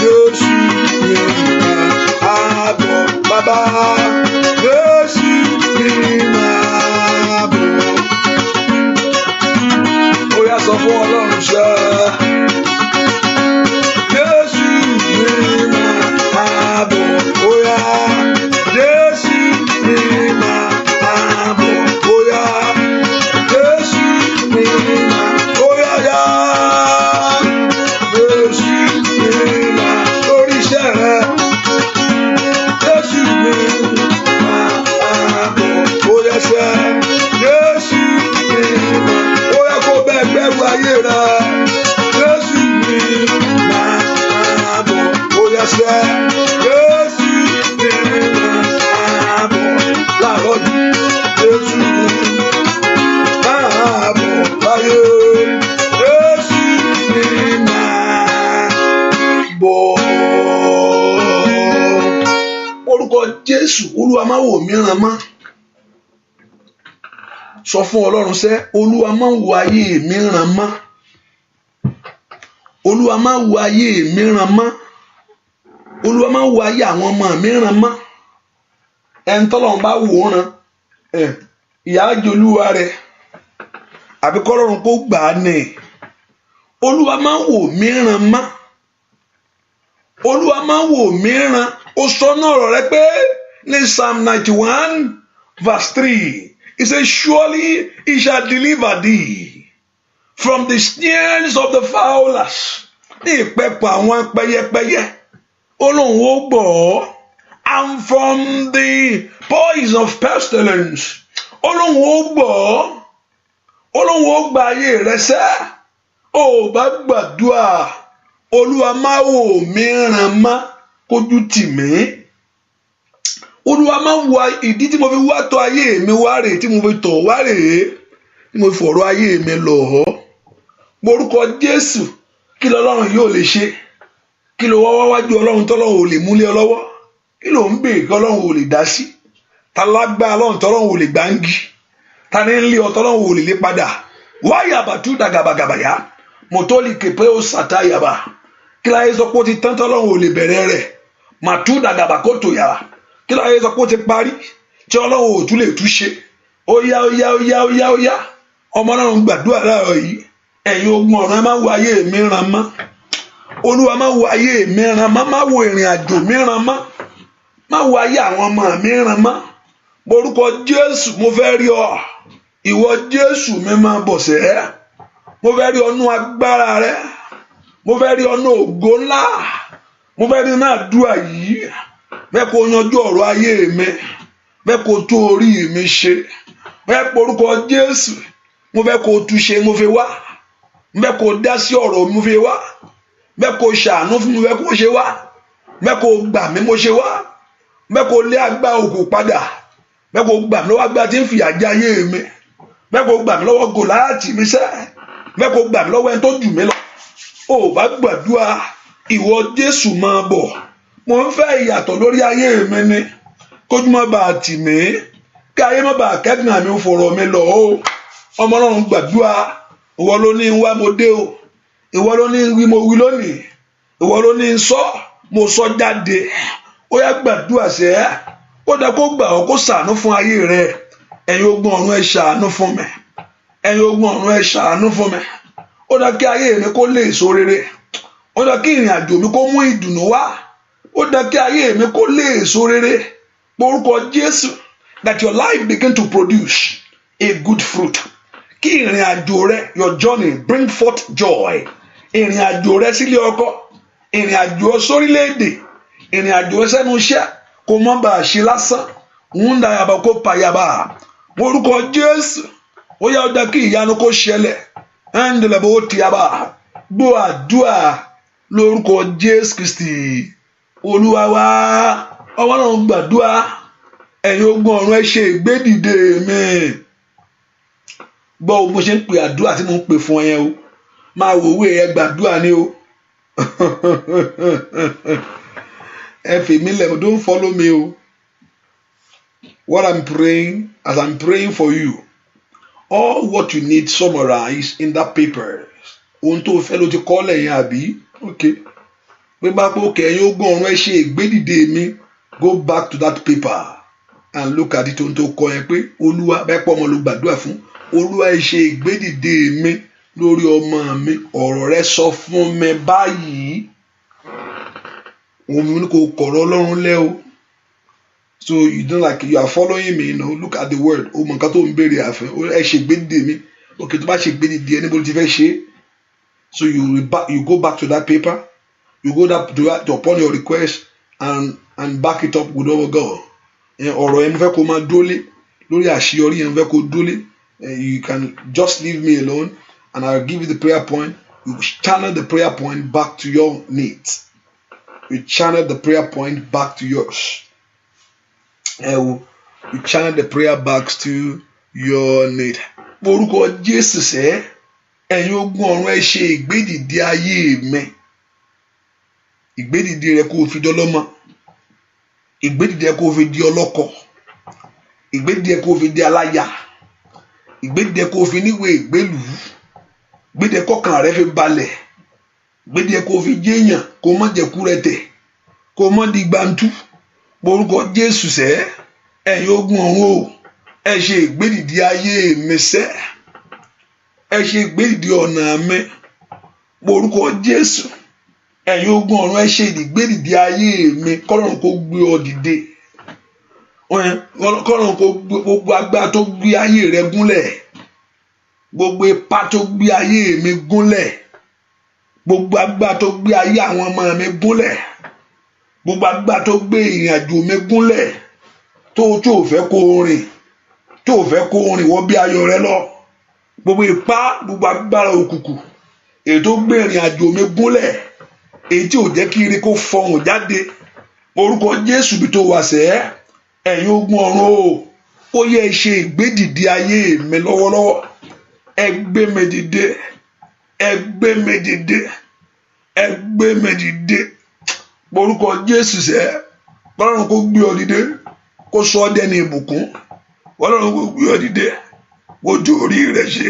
Jésù mi máa bọ̀. Bàbá Jésù mi máa bọ̀. Ó yá sọ fún Ọlọ́run ṣá. Jésù mi máa bọ̀. Ó yá Jésù mi máa bọ̀. Ó yá Jésù mi máa. Ó yá yá Jésù mi máa. Lórí iṣẹ́ rẹ. Jésù mi máa bọ̀. Ó yá sẹ́. Jésù mi máa. Ó yá kó bẹ́ẹ̀ gbẹ́rù ayé rẹ. Orúkọ Jésù, Olúwa má wò mí ràn mọ́. Sọ fún Ọlọ́run sẹ́, Olúwa má wò ayé mi ràn mọ́. Olúwa má wò ayé mi ràn mọ́. Olúwa má wò ayé àwọn ọmọ mi ràn mọ́. Ẹni tọ́lọ́run bá wò ràn, ìyà á jẹ olúwa rẹ̀. Àbí kọ́lọ́run kó gbà á ní. Olúwa má wò mí ràn mọ́. Olúwa má wò mí ràn. Ó sọ náà ọ̀rọ̀ rẹ̀ pé ní Psalm 91 verse 3, he says, surely he shall deliver thee from the snares of the fowlers. Ní ìpẹ̀kọ̀ àwọn pẹyẹpẹyẹ. Ọlọ́run ó gbọ́ ọ́. And from the poison of pestilence. Ọlọ́run ó gbọ́ ọ́. Ọlọ́run ó gba ayé rẹ sẹ́. Ó bá gbàdúrà, Olúwa má wò mí ràn mọ́, kójú tì mí. Olúwa má wò ìdí tí mo fi wá tọ̀ ayé mi wá rèé, tí mo fi tọ̀ wá rèé, tí mo fi fọ̀rọ̀ ayé mi lọ̀ ọ́. Orúkọ Jésù, kí lọ́lọ́run yóò lè ṣe? Kí ló wá wájú Ọlọ́run tọ́lọ́run ò lè múlé ọ lọ́wọ́? Kí ló ń béèrè kí Ọlọ́run ò lè dá sí? Ta lágbára Ọlọ́run tọ́lọ́run ò lè gbáǹgì? Ta ní ń lé ọ tọ́lọ́run ò lè lé padà? Wáyà bàtú dàgàbàgàbàyà, mọ̀tọ́lì kèpé ó sàtáyàbà. Kí láyé sọ pé ó ti tán tọ́lọ́run ò lè bẹ̀rẹ̀ rẹ̀? Màtú dàgàbàkótò yàrá. Kí láyé sọ pé ó ti parí? Tí Ọlọ́run ò tún lè túṣe. Ó yá. Ọmọ Ọlọ́run gbàdúrà láàárọ̀ yìí. Ẹ̀yin ogun ọ̀run, ẹ má wo ayé mi ràn mọ́. Olúwa má wo ayé mi ràn mọ́. Má wo ìrìn àjò mi ràn mọ́. Má wo ayé àwọn ọmọ mi ràn mọ́. Orúkọ Jésù, mo fẹ́ rí ọ. Ìwọ Jésù mi máa bọ̀ sẹ́. Mo fẹ́ rí ọnú agbára rẹ. Mo fẹ́ rí ọnú ògo ńlá. Mo fẹ́ rí náà àdúrà yìí. Bẹ́ẹ̀ kó yanjú ọ̀rọ̀ ayé mi. Bẹ́ẹ̀ kó tó orí mi ṣe. Bẹ́ẹ̀ porúkọ Jésù. Mo fẹ́ kó tú ṣe, mo fi wá. Bẹ́ẹ̀ kó dá sí ọ̀rọ̀ mi, mo fi wá. Bẹ́ẹ̀ kó ṣàánú fún mi, bẹ́ẹ̀ kó ṣe wá. Bẹ́ẹ̀ kó gbà mí, mo ṣe wá. Bẹ́ẹ̀ kó lé agbá òkú padà. Bẹ́ẹ̀ kó gbà mí lọ́wọ́ agbá tí ń fìyà jẹ ayé mi. Bẹ́ẹ̀ kó gbà mí lọ́wọ́ Gòláyátì mi sẹ́. Bẹ́ẹ̀ kó gbà mí lọ́wọ́ ẹni tó jù mí lọ. Ó bá gbàdúrà, ìwọ Jésù máa bọ̀. Mo ń fẹ́ ìyàtọ̀ lórí ayé mi ni. Kójú má bàa tì mí. Kí ayé má bàa kẹ́gàn mi fọ̀rọ̀ mi lọ o. Ọmọ Ọlọ́run gbàdúrà. Ìwọ ló ní wá mo dé o. Ìwọ ló ní wí mo wí lónìí. Ìwọ ló ní sọ mo sọ jáde. Ó yá gbàdúrà sẹ́. Ó dá kó gbà ọ́ kó ṣàánú fún ayé rẹ. Ẹ̀yin ogun ọ̀run, ẹ ṣàánú fún mi. Ẹ̀yin ogun ọ̀run, ẹ ṣàánú fún mi. Ó dá kí ayé mi kó lè so rere. Ó dá kí ìrìn àjò mi kó mú ìdùnnú wá. Ó dá kí ayé mi kó lè so rere. Orúkọ Jésù, that your life begin to produce a good fruit. Kí ìrìn àjò rẹ, your journey, bring forth joy. Ìrìn àjò rẹ sílé ọkọ, ìrìn àjò sórílẹ̀-èdè, ìrìn àjò sẹ́nu iṣẹ́, kó má bàa ṣe lásán. Ń da yàbá kó pa yàbá. Orúkọ Jésù, ó yá ó dá kí ìyanu kó ṣẹlẹ̀. Ń dẹ̀lẹ̀ bó ti yàbá. Gbọ́ àdúrà lórúkọ Jésù Kristi. Olúwa wa, ọwọ́ náà gbàdúrà. Ẹ̀yin ogun ọ̀run, ẹ ṣe ìgbédìde mi. Gbọ́ bó ṣe ń pè àdúrà tí mo ń pè fún ẹ yẹn o. Máa wò wé ẹ gbàdúrà ni o. Ẹ fi mí lẹ̀, don't follow me o. What I'm praying, as I'm praying for you, all what you need summarized in that paper. Ohun tó fẹ́ ló ti kọ́ lẹ́yìn àbí? Okay. Pé bá pé òkè ẹ̀yin ogun ọ̀run, ẹ ṣe ìgbédìde mi. Go back to that paper and look at it. Ohun tó kọ yẹn pé Olúwa, bẹ́ẹ̀ pọ̀ ọmọ ló gbàdúrà fún. Olúwa, ẹ ṣe ìgbédìde mi lórí ọmọ mi. Ọ̀rọ̀ rẹ sọ fún mi báyìí. Òun ní kò kọ̀rọ̀ Ọlọ́run lẹ́ o. So you don't like, you are following me, look at the word. O mọ̀ nǹkan tó ń béèrè àfẹ́. Ẹ ṣe ìgbédìde mi. Okay, tó bá ṣe ìgbédìde ẹ níbo ló ti fẹ́ ṣe. So you go back to that paper. You go to upon your request and back it up with our God. Ọ̀rọ̀ yẹn mo fẹ́ kó máa dólé lórí àṣeyọrí yẹn mo fẹ́ kó dólé. You can just leave me alone and I'll give you the prayer point. You channel the prayer point back to your needs. You channel the prayer point back to yours. You channel the prayer back to your need. Orúkọ Jésù sẹ́, ẹ̀yin ogun ọ̀run, ẹ ṣe ìgbédìde ayé mi. Ìgbédìde rẹ kó o fi dọ́lọ́mọ. ìgbédìde kó fi di ọlọ́kọ, ìgbédìde kó fi di aláya, ìgbédìde kó fi níwèé ìgbélú, ìgbédìde kọkàn rẹ fi balẹ̀, ìgbédìde kó fi jéèyàn kó má jẹ kúrẹ̀tẹ̀, kó má di gbantú. Orúkọ Jésù sẹ́, ẹ̀yin ogun ọ̀run o, ẹ ṣe ìgbédìde ayé mi sẹ́, ẹ ṣe ìgbédìde ọ̀nà mi. Orúkọ Jésù, ẹ̀yin ogun ọ̀run ẹ ṣe ìgbédìde ayé mi. Kọ́lọ́run kó gbé ọ dìde, kọ́lọ́run kó gbogbo agbára tó gbé ayé rẹ gúnlẹ̀, gbogbo ipá tó gbé ayé mi gúnlẹ̀, gbogbo agbára tó gbé ayé àwọn ọmọ mi gúnlẹ̀, gbogbo agbára tó gbé ìrìn àjò mi gúnlẹ̀, tó fẹ́ kó rìn, tó fẹ́ kó rìn wọ́n bí ayọ̀ rẹ lọ, gbogbo ipá, gbogbo agbára òkùnkùn èyí tó gbé ìrìn àjò mi gúnlẹ̀, èyí tí ò jẹ́ kí ire kó fọhùn jáde. Orúkọ Jésù bí tó wà sẹ́, ẹ̀yin ogun ọ̀run o, ó yẹ ṣe ìgbédìde ayé mi lọ́wọ́lọ́wọ́. Ẹ gbé mi dìde, ẹ gbé mi dìde, ẹ gbé mi dìde. Orúkọ Jésù sẹ́, Ọlọ́run kó gbé ọ dìde, kó sọ ọ́ dẹni ìbùkún. Ọlọ́run kó gbé ọ dìde, kó tú orí rẹ ṣe.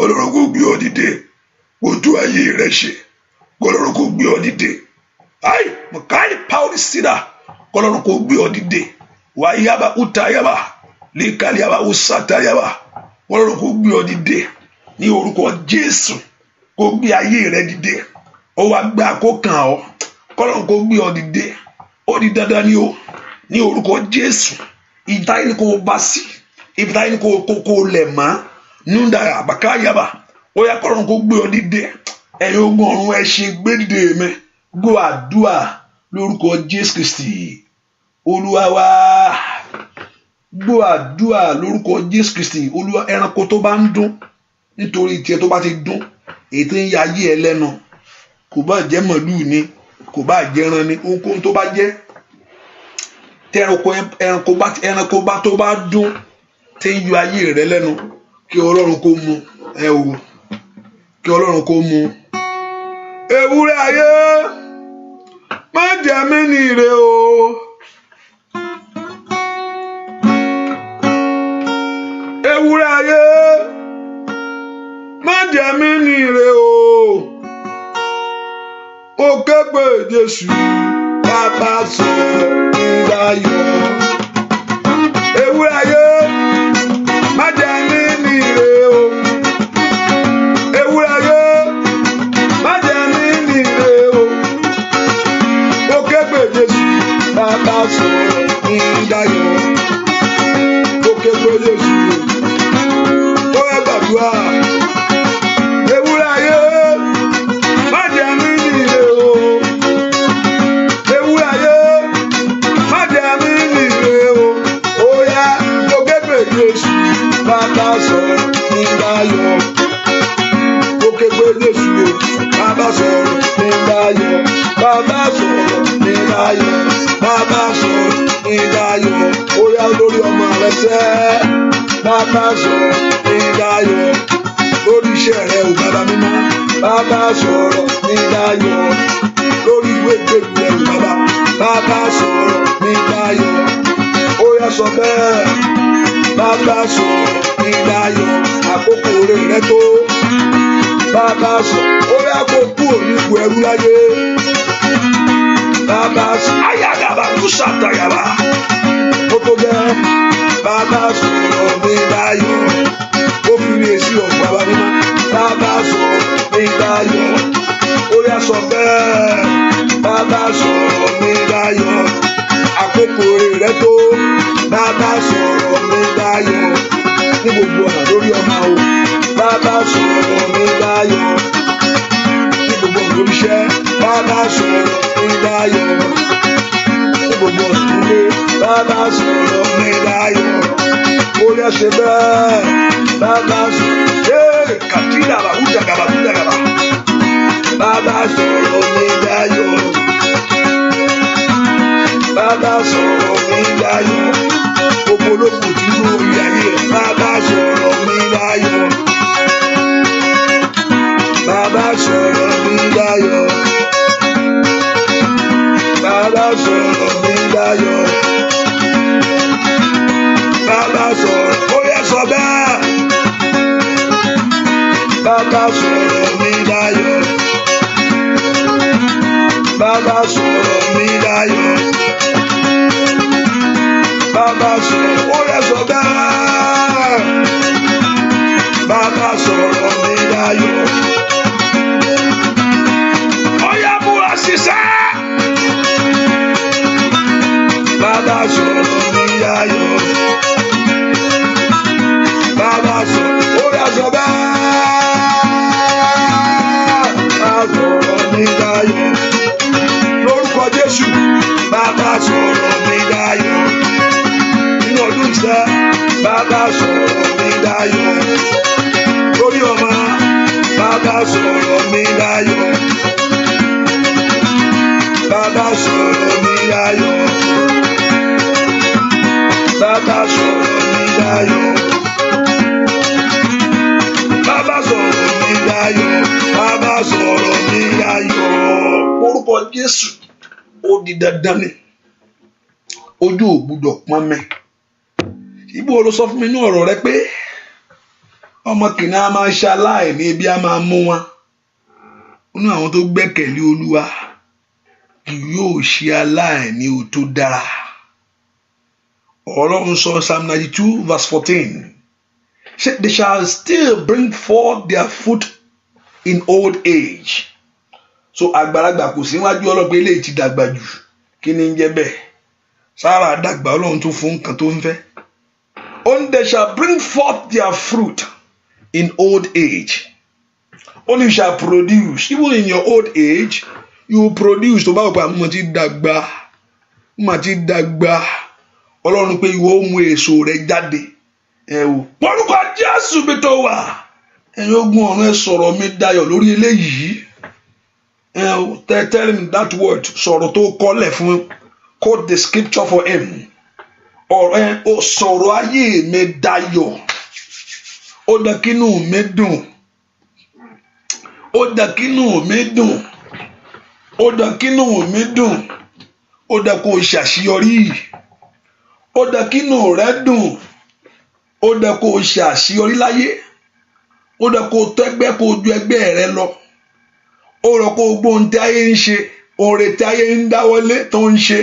Ọlọ́run kó gbé ọ dìde, kó tú ayé rẹ ṣe. Ọlọ́run kó gbé ọ dìde. Ai, mọ̀káì pàwọ́lì sídà. Ọlọ́run kó gbé ọ dìde. Wàyábà ùtàyàbà, líkàlíyàbà ùsàtàyàbà. Ọlọ́run kó gbé ọ dìde ní orúkọ Jésù. Kó gbé ayé rẹ dìde. Ó wá gbà kó kàn ọ́. Ọlọ́run kó gbé ọ dìde. Ó di dandan ni o, ní orúkọ Jésù. Ìdáyé ni kò bá sí, ìdáyé ni kò lẹ̀ mọ́. Núdà àbàkáyàbà. Ó yá kọ́lọ́run kó gbé ọ dìde. Ẹ̀yin ogun ọ̀run ẹ ṣe ìgbédìde mi. Gbọ́ àdúà lórúkọ Jésù Kristi Olúwa wa. Gbọ́ àdúà lórúkọ Jésù Kristi Olúwa. Ẹranko tó bá ń dún nítorí tiẹ̀ tó bá ti dún, èyí tó ń ya ayé ẹ lẹ́nu, kò bá jẹ́ màlúù ni, kò bá jẹ́ ẹran ni, ohunkóhun tó bá jẹ́, tí ẹranko bá tó bá dún tí ń yọ ayé rẹ lẹ́nu, kí Ọlọ́run kó mú ẹ o, kí Ọlọ́run kó mú. Ewúrẹ́ ayé má jẹ mí ní ire o, ewúrẹ́ ayé má jẹ mí ní ire o. Ó ké pè Jésù, bàbá sọ ìdáyọ̀. Ewúrẹ́ ayé má jẹ mí ní ire o, ewúrẹ́ ayé má jẹ mí ní ire o. Ó ké pè Jésù, bàbá sọ ìdáyọ̀. Ó ké pè Jésù, ó yẹ gbàdúrà. Ewúrẹ́ ayé má jẹ mí ní ire o, ewúrẹ́ ayé má jẹ mí ní ire o. Ó yá ó ké pè Jésù, bàbá sọ ìdáyọ̀. Ó ké pè Jésù, bàbá sọ ìdáyọ̀. Bàbá sọ ìdáyọ̀, bàbá sọ ìdáyọ̀. Ó yá lórí ọmọ rẹ sẹ́, bàbá sọ ìdáyọ̀. Lórí iṣẹ́ rẹ ò bàbá mímọ́, bàbá sọ̀rọ̀ ìdáyọ̀. Lórí ìwé ìgbèlú rẹ ò bàbá sọ̀rọ̀ ìdáyọ̀. Ó yá sọ bẹ́ẹ̀, bàbá sọ̀rọ̀ ìdáyọ̀. Àkókò rẹ tó, bàbá sọ. Ó yá kó kúrò nípò ẹrú láyé. Bàbá sọ ayágàbà kùsàtàyàbà. Ó tó bẹ́ẹ̀, bàbá sọ̀rọ̀ ìdáyọ̀. Ó fi rí èsì ọ̀gbìn bàbá mímọ́, bàbá sọ̀rọ̀ ìdáyọ̀. Ó yá sọ bẹ́ẹ̀, bàbá sọ̀rọ̀ ìdáyọ̀. Àkókò rẹ tó, bàbá sọ̀rọ̀ ìdáyọ̀. Ní gbogbo ọ̀nà lórí ọmọ o, bàbá sọ̀rọ̀ ìdáyọ̀. Ní gbogbo ọ̀nà lórí iṣẹ́, bàbá sọ̀rọ̀ ìdáyọ̀. Ní gbogbo ọ̀nà nílé, bàbá sọ̀rọ̀ ìdáyọ̀. Ó yá ṣe bẹ́ẹ̀, bàbá sọ̀rọ̀ kàtírà bàbújà gàbàbújà gàbà. Bàbá sọ̀rọ̀ ìdáyọ̀. Bàbá sọ̀rọ̀ ìdáyọ̀. Gbogbo olókùn tí ló rí ayé rẹ̀, bàbá sọ̀rọ̀ ìdáyọ̀. Bàbá sọ̀rọ̀ ìdáyọ̀. Bàbá sọ̀rọ̀ ìdáyọ̀. bàbá sọ̀rọ̀ mi dayọ̀, bàbá sọ̀rọ̀ mi dayọ̀, bàbá sọ̀rọ̀ ó yẹ sọ bẹ́ẹ̀, bàbá sọ̀rọ̀ mi dayọ̀, ó yẹ múra ṣiṣẹ́, bàbá sọ̀rọ̀ mi dayọ̀, bàbá sọ̀rọ̀ ó yẹ sọ bẹ́ẹ̀, bàbá sọ̀rọ̀ mi dayọ̀, lórúkọ Jésù, bàbá sọ̀rọ̀ mi dayọ̀, nínú ọdún ìṣẹ́, bàbá sọ̀rọ̀ mi dayọ̀, lórí ọmọ, bàbá sọ̀rọ̀ mi dayọ̀, bàbá sọ̀rọ̀ mi dayọ̀, bàbá sọ̀rọ̀ mi dayọ̀, bàbá sọ̀rọ̀ mi dayọ̀, bàbá sọ̀rọ̀ mi dayọ̀. Orúkọ Jésù, ó di dandan ni, ojú ò gbúdọ̀ pọ́n mẹ́. Ibo ló sọ fún mi ní ọ̀rọ̀ rẹ pé ọmọ kìnìún a máa ṣaláìní, ebi a máa mú wọn. Nínú àwọn tó gbẹ́kẹ̀lé Olúwa kì yóò ṣe aláìní o tó dára. Ọlọ́run sọ Psalm 92 verse 14. They shall still bring forth their fruit in old age. So àgbàlagbà kò sí níwájú Ọlọ́run pé eléyìí ti dàgbà jù. Kí ni ń jẹ́ bẹ́ẹ̀? Sára dàgbà, Ọlọ́run tún fún nǹkan tó ń fẹ́. Only they shall bring forth their fruit in old age. Only you shall produce. Even in your old age, you will produce. Tó bá wọ pé mo ti dàgbà, Ọlọ́run pé ìwọ ó mú èso rẹ jáde. Orúkọ Jésù bí tó wà. Ẹ̀yin ogun ọ̀run ẹ sọ̀rọ̀ mi dayọ̀ lórí eléyìí. Tell him that word. Sọ̀rọ̀ tó kọ́lẹ̀ fún. Quote the scripture for him. Ọ̀rẹ́ ó sọ̀rọ̀ ayé mi dayọ̀, ó dà kínú mi dùn, ó dà kínú mi dùn, ó dà kínú mi dùn, ó dà kó ṣàṣeyọrí, ó dà kínú rẹ dùn, ó dà kó ṣàṣeyọrí láyé, ó dà kó tẹ́gbẹ́ kó ju ẹgbẹ́ rẹ lọ, ó rọ kó gbóhùn tí ayé ń ṣe, oore tí ayé ń dáwọ́lé tó ń ṣe,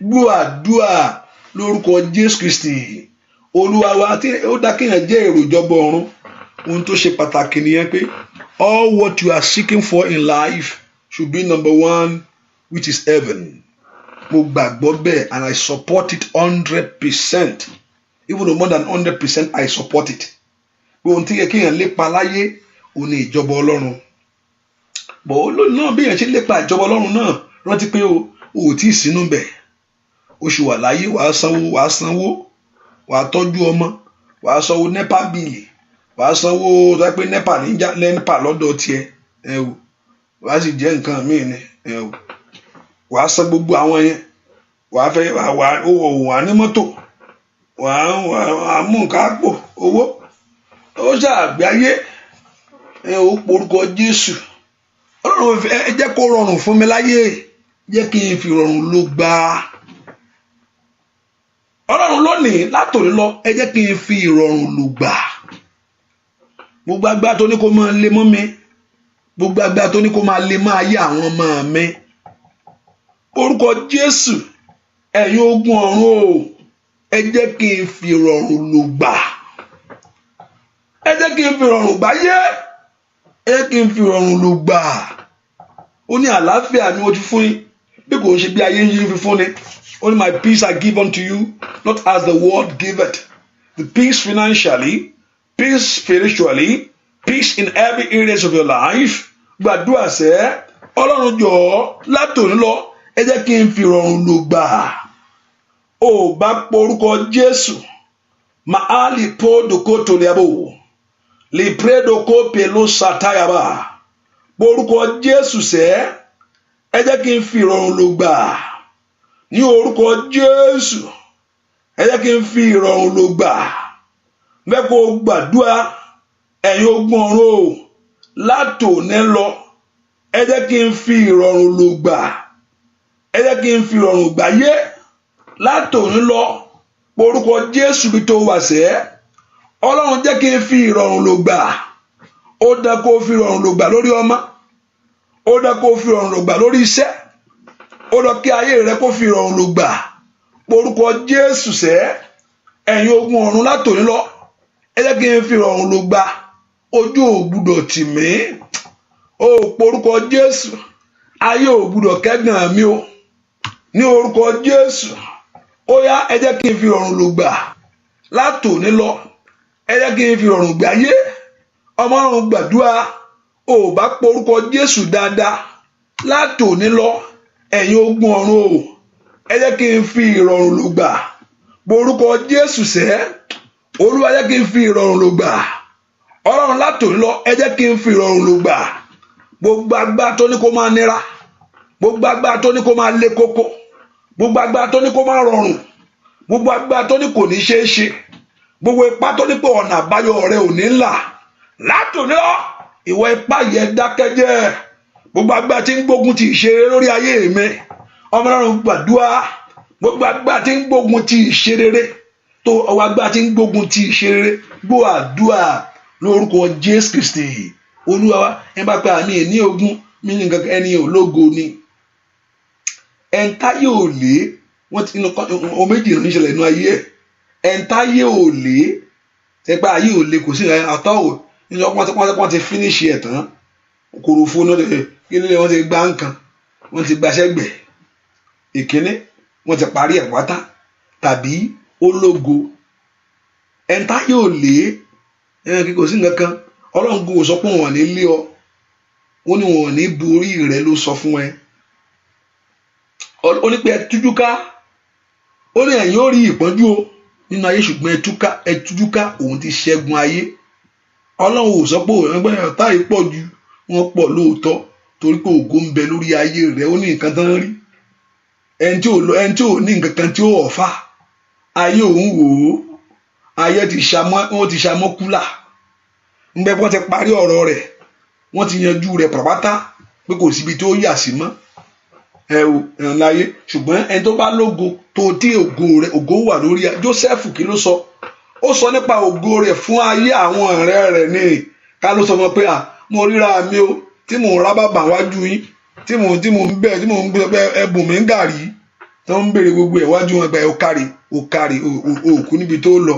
gbọ́ àdúrà lórúkọ Jésù Kristi Olúwa wa. Tí ó dá kéèyàn jẹ́ èrò ìjọba ọ̀run, ohun tó ṣe pàtàkì nìyẹn pé all what you are seeking for in life should be number one, which is heaven. Mo gbàgbọ́ bẹ́ẹ̀ and I support it 100%, even more than 100% I support it. Ohun tí kéèyàn lépa láyé òun ni ìjọba Ọlọ́run. Bọ̀ olóòlù náà bí èèyàn ṣe lépa ìjọba Ọlọ́run náà, rántí pé o ò tí ì sínú bẹ̀. Oṣù wà láyé, wàá sanwó, wàá tọ́jú ọmọ, wàá sanwó NEPA bíìlì, wàá sanwó tó pé NEPA lọ́dọ̀ tiẹ̀, wàá sì jẹ́ nǹkan míì ni, wàá san gbogbo àwọn yẹn, wàá ní mọ́tò, wàá mú nǹkan àpò owó, ó ṣàgbé ayé, ó porúkọ Jésù. Ọlọ́run ẹ jẹ́ kó rọrùn fún mi láyé, jẹ́ kí n fi rọrùn ló gbà. Ọlọ́run lónìí látòrí lọ, ẹ jẹ́ kí n fi ìrọ̀rùn lò gbà. Gbogbo agbára tó ní kó máa lé mọ́ mi, gbogbo agbára tó ní kó máa lé máa yé àwọn ọmọ mi, orúkọ Jésù, ẹ̀yin ogun ọ̀run o, ẹ jẹ́ kí n fi ìrọ̀rùn lò gbà. Ẹ jẹ́ kí n fi ìrọ̀rùn gbà yé, ẹ jẹ́ kí n fi ìrọ̀rùn lò gbà. Ó ní àlàáfíà ni mo ti fún yín, bí kò ń ṣe bí ayé yín fi fún ni. Only my peace I give unto you, not as the world giveth. The peace financially, peace spiritually, peace in every areas of your life. Gbàdúrà sẹ́, Ọlọ́run jọ̀ọ́ látòní lọ, ẹ jẹ́ kí n fi rọrùn lò gbà. Ó bá porúkọ Jésù, Maali po doko toliabo, Lipre doko pelo satayaba. Porúkọ Jésù sẹ́, ẹ jẹ́ kí n fi rọrùn lò gbà. Ní orúkọ Jésù, ẹ jẹ́ kí n fi ìrọ̀rùn lò gbà. Fẹ́ kó gbàdúrà, ẹ̀yin ogun ọ̀run o, látòní lọ, ẹ jẹ́ kí n fi ìrọ̀rùn lò gbà. Ẹ jẹ́ kí n fi ìrọ̀rùn gbà yé látòní lọ. Orúkọ Jésù bí tó wà sẹ́, Ọlọ́run jẹ́ kí n fi ìrọ̀rùn lò gbà. ó dá kó fi rọrùn lò gbà lórí ọmọ, ó dá kó fi rọrùn lò gbà lórí iṣẹ́, ó lọ kí ayé rẹ kó fi rọrùn lò gbà. Orúkọ Jésù sẹ́, ẹ̀yin ogun ọ̀run látòní lọ, ẹ jẹ́ kí n fi rọrùn lò gbà. Ojú ò gbúdọ̀ tì mí, ó porúkọ Jésù, ayé ò gbúdọ̀ kẹ́gàn mi o. Ní orúkọ Jésù, ó yá ẹ jẹ́ kí n fi rọrùn lò gbà látòní lọ, ẹ jẹ́ kí n fi rọrùn gbà yé. Ọmọ Ọlọ́run gbàdúrà, ò bá porúkọ Jésù dáadáa látòní lọ, ẹ̀yin ogun ọ̀run o, ẹ jẹ́ kí n fi ìrọ̀rùn lò gbà. Porúkọ Jésù sẹ́, Olúwa jẹ́ kí n fi ìrọ̀rùn lò gbà. Ọlọ́run látòní lọ, ẹ jẹ́ kí n fi ìrọ̀rùn lò gbà. Gbogbo agbára tó ní kó máa nira, gbogbo agbára tó ní kó máa le koko, gbogbo agbára tó ní kó máa rọrùn, gbogbo agbára tó ní kò ní ṣeé ṣe, gbogbo ipá tó ní pé ọ̀nà àbáyọ rẹ ò ní là, látòní lọ ìwọ ipá yẹn dákẹ́jẹ́. Gbogbo agbára tí ń gbógun ti ìṣeré lórí ayé mi, ọmọ Ọlọ́run gbàdúrà, gbogbo agbára tí ń gbógun ti ìṣeré, tó ọwọ́ agbára tí ń gbógun ti ìṣeré, gbọ́ àdúrà lórúkọ Jésù Kristi Olúwa wa. Ẹ bá pé àmì ní ogun mi ní nǹkan ẹni ológo ni ẹ̀ńtá yóò lé, wọ́n ti inú ọmọ méjì rìn ìṣẹ̀lẹ̀ inú ayé ẹ̀. Ẹ̀ńtá yóò lé, ẹgbẹ́ ayé ò lé, kò sí àtọ́ ò nínú wọ́n ti finish ẹ̀ tán, kòròfo náà kí nílé wọ́n ti gbá nǹkan, wọ́n ti gbaṣẹ́ gbẹ̀ ìkíní, wọ́n ti parí ẹ̀ pátá, tàbí ológo. Ẹ̀ńtá yóò lé kí kò sí nǹkan kan. Ọlọ́run kò sọ pé wọ́n ní lé ọ, ó ní wọ́n ní borí rẹ ló sọ fún ẹ. Ó ní pé ẹ tújú ká, ó ní ẹ̀yin ó rí ìpọ́njú o nínú ayé, ṣùgbọ́n ẹ tújú ká, òun ti ṣẹ́gun ayé. Ọlọ́run ò sọ pé ẹgbẹ́ ọ̀tá yìí pọ̀ ju, wọ́n pọ̀ lóòótọ́, torí pé ògo ń bẹ lórí ayé rẹ. Ó ní nǹkan tán rí, ẹni tí ò ní nǹkan kan tí ó ọ̀fà, ayé òun wò ó, ayé wọ́n ti ṣamọ́ kúlà. ń bẹ wọ́n ti parí ọ̀rọ̀ rẹ̀, wọ́n ti yanjú rẹ̀ pàpátá pé kò síbi tó yà sí mọ́ láyé. Ṣùgbọ́n ẹni tó bá lógo, tó tí ògo wà lórí Jósẹ́fù, kí ló sọ? Ó sọ nípa ògo rẹ̀ fún ayé àwọn ọ̀rẹ́ rẹ̀ ní ká ló sọ mọ́ pé mo ríra mi o, tí mò ń rá bàbà wájú yín, tí mò ń bẹ̀, tí mò ń gbé ẹbùn mi ń gàrí, tí wọ́n ń béèrè gbogbo ẹ̀ wájú wọn gba òkàrí òkú níbi tó lọ,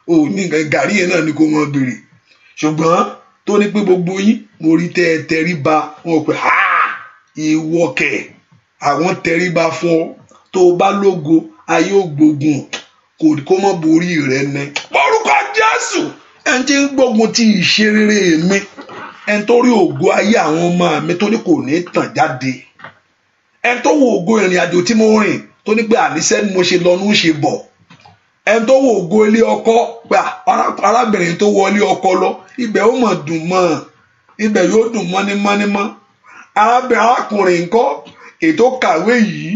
ní nǹkan gàrí yẹn náà ni kò mọ béèrè. Ṣùgbọ́n tó ní pé gbogbo yín mo rí tẹríba, wọn pè ìwọ kẹ̀, àwọn tẹríba fún ọ. Tó o bá lógo, ayé ò gbógun kó mọ́ borí rẹ ní orúkọ Jésù. Ẹni tí ń gbógun ti ìṣerere mi, ẹni tó rí ògo ayé àwọn ọmọ mi tó ní kò ní tàn jáde, ẹni tó wo ògo ìrìn àjò tí mo rìn tó ní pé àníṣe ni mo ṣe lọ ní ṣe bọ̀, ẹni tó wo ògo ilé ọkọ pé arábìnrin tó wọlé ọkọ lọ, ibẹ̀ ó mọ̀ dùn mọ́, ibẹ̀ yóò dùn mọ́nímọ́. Arákùnrin ńkọ́ ètò kàwé yìí,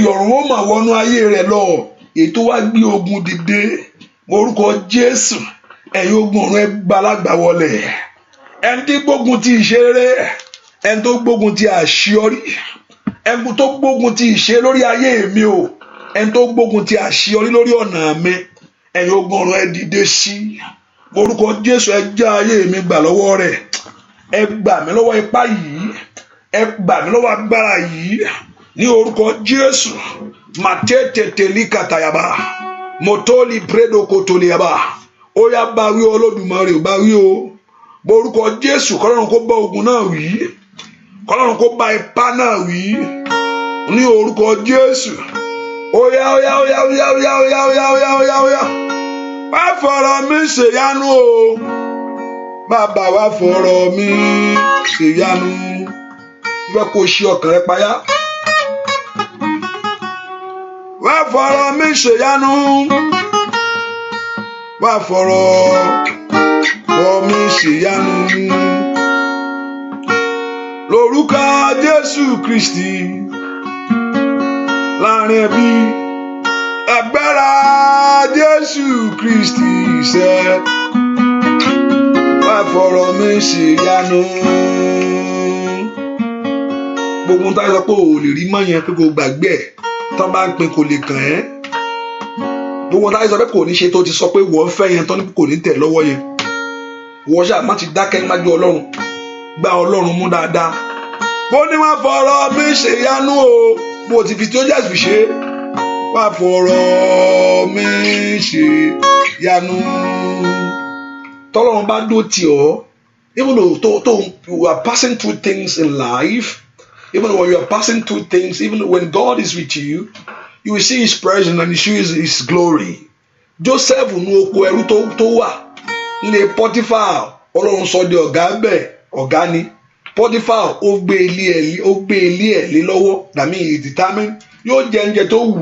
yọ̀rùn ó mà wọnú ayé rẹ̀ lọ, ètò wá gbé ogun dìde. Orúkọ Jésù, ẹ̀yin ogun ọ̀run ẹ gbalagbà wọlé. Ẹni tí gbógun ti ìṣeré, ẹni tó gbógun ti àṣeyọrí, ẹni tó gbógun ti ìṣe lórí ayé mi o, ẹni tó gbógun ti àṣeyọrí lórí ọ̀nà mi, ẹ̀yin ogun ọ̀run ẹ dìde sí. Orúkọ Jésù, ẹ já ayé mi gbà lọ́wọ́ rẹ̀, ẹ gbà mí lọ́wọ́ ipá yìí, ẹ gbà mí lọ́wọ́ agbára yìí ní orúkọ Jésù. Màtẹ́tẹ̀tẹ̀lì kàtàyàbá mọ́tòlì prédokòtòlìyàbá, ó yá bá wí Olódùmarè, bá wí o. Orúkọ Jésù, kọ́lọ́run kó bá ogun náà wí, kọ́lọ́run kó bá ipá náà wí ní orúkọ Jésù. Ó yá ó yá ó yá ó yá ó yá ó yá ó yá ó yá ó yá ó yá. Wá fọ̀rọ̀ mi ṣèyanu o, bàbá wa fọ̀rọ̀ mi ṣèyanu. Fẹ́ kó ṣí ọkàn rẹ payá. Wá fọ̀rọ̀ mi ṣèyanu, wá fọ̀rọ̀ mi ṣèyanu. Lórúkọ Jésù Kristi, láàrin ẹbí, agbára Jésù Kristi ṣẹ, wá fọ̀rọ̀ mi ṣèyanu. Gbogbo ohun tá a sọ pé ò lè rí mọ́ yẹn, pé kò gbàgbé ẹ̀, tán bá ń pin kò lè kàn ẹ́. Gbogbo ohun tá a sọ pé kò ní ṣe tó ti sọ pé wọ́n fẹ́ yẹn, tán ní kò ní tẹ̀ lọ́wọ́ yẹn, wọ́n ṣáà má ti dákẹ́ níwájú Ọlọ́run, gba Ọlọ́run mú dáadáa. Bó ní wọ́n fọ̀rọ̀ mi ṣe yanu o, bó ti fi tí ó jẹ́ fi ṣe, wọ́n fọ̀rọ̀ mi ṣe yanu. Tọ́lọ́run bá dó tì ọ́, even though you are passing through things in life, even when you are passing through things, even when God is with you, you will see His presence and you see His glory. Joseph nu oko ẹrú tó wà nílé Pọtifá, Ọlọ́run sọ di ọ̀gá bẹ́ẹ̀, ọ̀gá ni Pọtifá, ó gbé ilé ẹ̀ lé lọ́wọ́. That means he determined yóò jẹ oúnjẹ tó wù ú,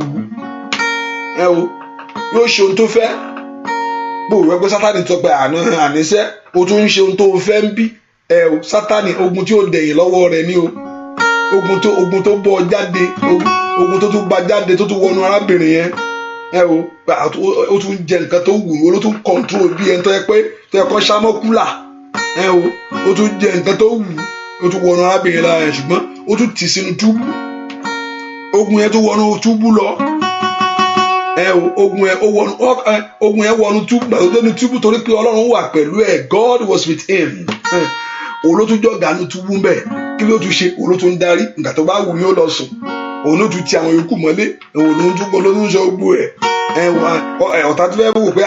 ẹ o yóò ṣe ohun tó fẹ́. Bó rẹ pé Sátánì sọ pé àníṣe o tún ń ṣe ohun tó fẹ́ ń bí, ẹ o Sátánì ogun tí ó dẹ̀yìn lọ́wọ́ rẹ ní o, ogun tó bọ́ jáde, ogun tó tún bá jáde tó tún wọnú arábìnrin yẹn, ẹ o ó tún jẹ nǹkan tó wù ú, ó tún control bí ẹni tó yẹ kó ṣámọ́kúlà, ẹ o ó tún jẹ nǹkan tó wù ú, ó tún wọnú arábìnrin lára yẹn, ṣùgbọ́n ó tún tì sínú túbú, ogun yẹn tún wọnú túbú lọ, ẹ o ogun yẹn wọnú túbú, gbàgbọ́ tó ní túbú torí pé Ọlọ́run wà pẹ̀lú ẹ̀, God was with him. Òun ló tún jọ̀gá ní túbú ń bẹ̀, kí ló tún ṣe? Òun ló tún darí, nígbà tó bá wù ní ó lọ sùn, òun ló tún ti àwọn yòókù mọ́lé, òun ló ń túbọ̀ ló ń sọ gbogbo ẹ̀. Ọ̀tá tó fẹ́ wò pé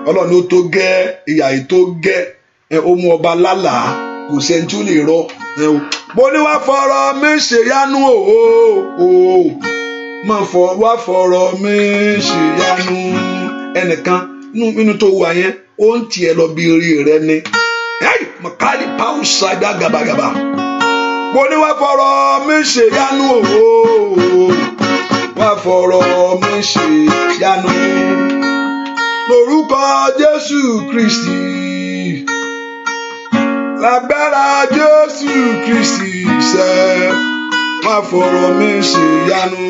Ọlọ́run ó tó gẹ́, ìyà yìí tó gẹ́, ó mú ọba lálàá, kò sẹ́ni tí ó lè rọ. Mo ní wá fọ̀rọ̀ mi ṣèyanu o, wá fọ̀rọ̀ mi ṣèyanu. Ẹnìkan nínú tó wà yẹn ó ń tiẹ̀ lọ bí eré rẹ ni. Makali pausa da gabagaba. Mo ní wá fọ̀rọ̀ mi ṣèyanu o, wá fọ̀rọ̀ mi ṣèyanu. Lórúkọ Jésù Kristi, lágbára Jésù Kristi ṣẹ, wá fọ̀rọ̀ mi ṣèyanu.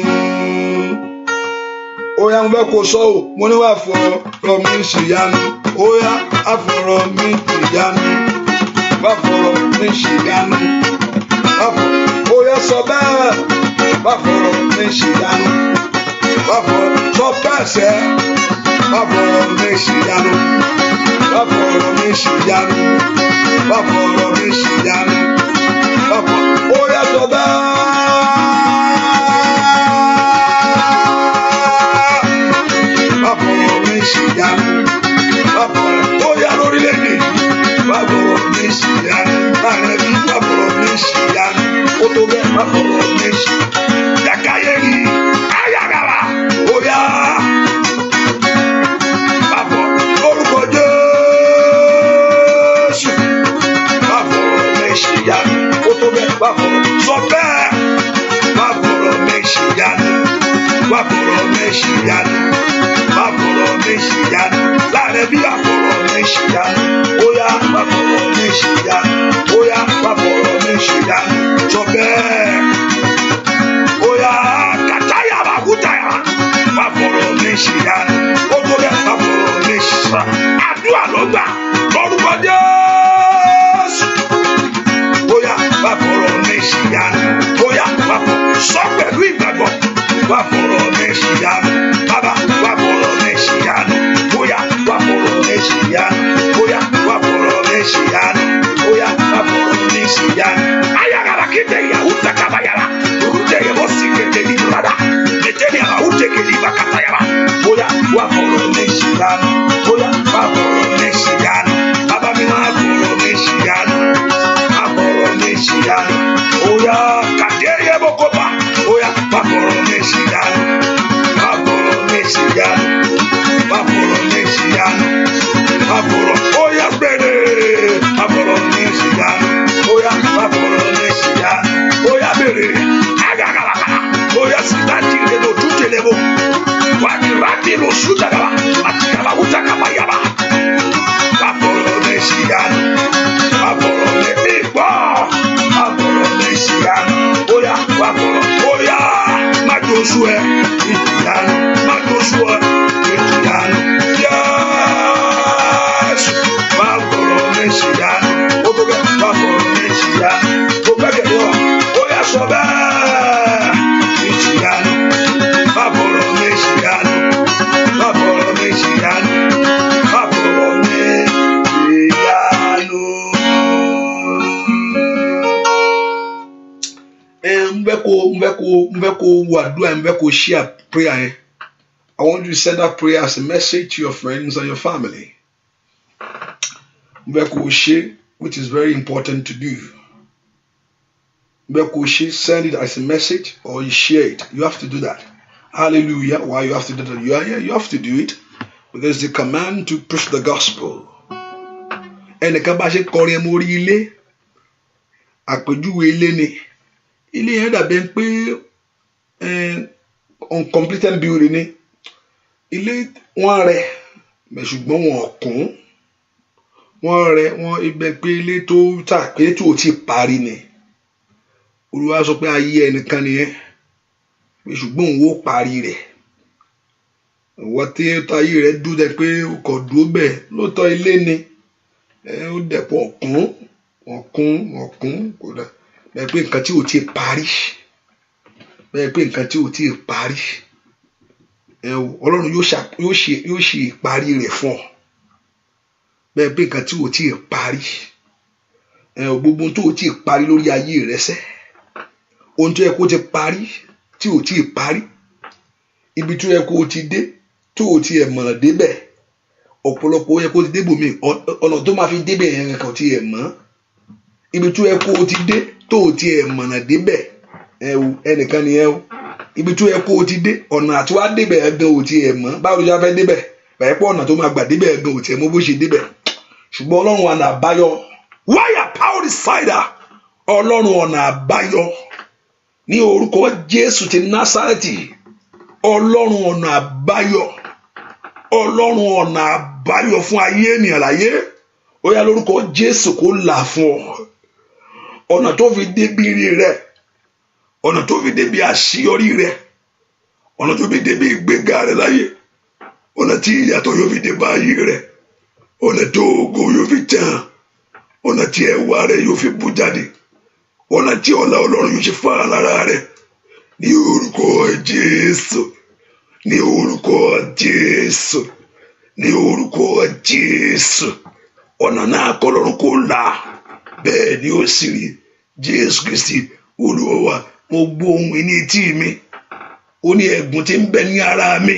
Oya mo fẹ́ kó sọ o, mo ní wá fọ̀rọ̀ mi ṣèyanu. Oya wá fọ̀rọ̀ mi ṣèyanu. Wá fọ̀rọ̀ mi ṣèyanu. Oya sọ bẹ́ẹ̀, wá fọ̀rọ̀ mi ṣèyanu. Wá fọ̀rọ̀ sọ bẹ́ẹ̀ sẹ́, wá fọ̀rọ̀ mi ṣèyanu. Wá fọ̀rọ̀ mi ṣèyanu. Wá fọ̀rọ̀ mi ṣèyanu. Oya sọ bẹ́ẹ̀. Wá fọ̀rọ̀ mi ṣèyanu. Wá fọ̀rọ̀ oya lórílẹ̀-èdè. Wá fọ̀rọ̀ mi ṣèyanu. Láàrin ẹbí wá fọ̀rọ̀ mi ṣèyanu. Ó tó bẹ́ẹ̀ wá fọ̀rọ̀ mi ṣèyanu. Dàkáyé rí ayára oya. Wá fọ̀ lórúkọ Jésù. Wá fọ̀rọ̀ mi ṣèyanu. Ó tó bẹ́ẹ̀ wá fọ̀rọ̀ sọ bẹ́ẹ̀. Wá fọ̀rọ̀ mi ṣèyanu. Wá fọ̀rọ̀ mi ṣèyanu. Wá fọ̀rọ̀ mi ṣèyanu. Láàrin ẹbí wá fọ̀rọ̀ mi ṣèyanu. Oya wá fọ̀rọ̀ mi ṣèyanu. Oya wá fọ̀rọ̀ mi ṣèyanu. Sọ bẹ́ẹ̀. Oya kàtáyà wá kútáyà. Wá fọ̀rọ̀ mi ṣèyanu. Ó tó bẹ́ẹ̀ wá fọ̀rọ̀ mi ṣèyanu. Àdúrà ló gbà lórúkọ Jésù. Oya wá fọ̀rọ̀ mi ṣèyanu. Oya wá fọ̀rọ̀ sọ pẹ̀lú ìgbàgbọ́. Wá fọ̀rọ̀ mi ṣèyanu. Bàbá wá fọ̀rọ̀ mi ṣèyanu. Oya wá fọ̀rọ̀ mi ṣèyanu. Oya wá fọ̀rọ̀ mi ṣèyanu. Oya wá fọ̀rọ̀ mi ṣèyanu. Ayagara kete ya utakaba yara. Urute yebo sikete ni brada. Meteni ala uteke ni bakata yara. Oya wá fọ̀rọ̀ mi ṣèyanu. Oya wá fọ̀rọ̀ mi ṣèyanu. Bàbá mi wá fọ̀rọ̀ mi ṣèyanu. Wá fọ̀rọ̀ mi ṣèyanu. Oya kade yebo kopa. Oya wá fọ̀rọ̀ mi ṣèyanu. Wá fọ̀rọ̀ mi ṣèyanu. Wá fọ̀rọ̀ mi ṣèyanu. Wá fọ̀rọ̀ oya bẹ̀rẹ̀. Wá fọ̀rọ̀ mi ṣèyanu. Oya wá fọ̀rọ̀ mi ṣèyanu. Oya bẹ̀rẹ̀. Agagalaka. Oya sitati lebo tute lebo. Wakirati lo sutagaba. Atikaba utakaba yaba. Wá fọ̀rọ̀ mi ṣèyanu. Wá fọ̀rọ̀ mi ìgbọ́. Wá fọ̀rọ̀ mi ṣèyanu. Oya wá fọ̀rọ̀. Oya majosu ẹ ìtìyanu. Majosu ẹ ìtìyanu. Yẹ́sù. Wá fọ̀rọ̀ mi ṣèyanu. Ó tó bẹ́ẹ̀ wá fọ̀rọ̀ mi ṣèyanu. Ó bẹ́ẹ̀ kẹ̀lé wa. Oya sọ bẹ́ẹ̀ ìtìyanu. Wá fọ̀rọ̀ mi ṣèyanu. Wá fọ̀rọ̀ mi ṣèyanu. Wá fọ̀rọ̀ mi share prayer. I want you to send that prayer as a message to your friends and your family. Which is very important to do. Send it as a message or you share it. You have to do that. Hallelujah. Why you have to do that? You are here, you have to do it. Because the command to preach the gospel. Ẹnìkan bá ṣe kọrin mórí ilé, àpèjúwe ilé ni. Ilé yẹn dàbí pé uncompleted building ni. Ilé wọ́n rẹ̀, ṣùgbọ́n wọ́n kún. Wọ́n rẹ̀, wọ́n ibẹ̀ pé ilé tó tà pé tí ò tí parí ni. Olúwa sọ pé ayé ẹnìkan nìyẹn. Ṣùgbọ́n òun ó parí rẹ̀. Wọ́n tí ayé rẹ̀ dúdẹ pé ó kọ̀ dúró bẹ́ẹ̀ lóòótọ́ ilé ni. Ó dẹ̀pọ̀ ọ̀kún kò dà. Bẹ́ẹ̀ pé nǹkan tí ò tí parí. Ọlọ́run yóò ṣe ìparí rẹ̀ fún ọ. Bẹ́ẹ̀ pé nǹkan tí ò tí parí. Gbogbo tó ò tí parí lórí ayé rẹ̀ sẹ́. Ohun tó yẹ kó ti parí tí ò tí parí. Ibi tó yẹ kó ti dé tó ò tí mọ̀nà débẹ̀. Ọ̀pọ̀lọpọ̀ ó yẹ kó ti débò mí. Ọ̀nà tó máa fi débẹ̀ yẹn kan tí mọ̀. Ibi tó yẹ kó ti dé tó ò tí mọ̀nà débẹ̀. Ẹnìkan ni ibi tó yẹ kó ti dé ọ̀nà àti wá débẹ̀ gan ò tí mọ̀. Báwo ló fẹ́ débẹ̀? Báyìí pọ̀ ọ̀nà tó máa gbà débẹ̀ gan ò tí mọ̀ bó ṣe débẹ̀. Ṣùgbọ́n Ọlọ́run ọ̀nà àbáyọ. Wáyà power decider. Ọlọ́run ọ̀nà àbáyọ. Ní orúkọ Jésù ti Násárẹ́tì. Ọlọ́run ọ̀nà àbáyọ. Ọlọ́run ọ̀nà àbáyọ fún ayé ènìyàn láyé. Ó yá lórúkọ Jésù kó là fún ọ. Ọ̀nà tó fi débi ire rẹ. Ọ̀nà tó fi débi àṣeyọrí rẹ. Ọ̀nà tó fi débi ìgbéga rẹ láyé. Ọ̀nà tí ìyàtọ̀ yóò fi dé bá ayé rẹ. Ọ̀nà tó ògo yóò fi tàn. Ọ̀nà tí ẹwà rẹ yóò fi bú jáde. Ọ̀nà tí ọlá Ọlọ́run yóò ṣe fara lára rẹ. Ní orúkọ Jésù. Ní orúkọ Jésù. Ní orúkọ Jésù. Ọ̀nà náà kọ́ lọ́run kó là. Bẹ́ẹ̀ ni ó sì rí. Jésù Kristi Olúwa wa, mo gbọ́ ohùn ní etí mi. Ó ní ẹ̀gún tí ń bẹ ní ara mi.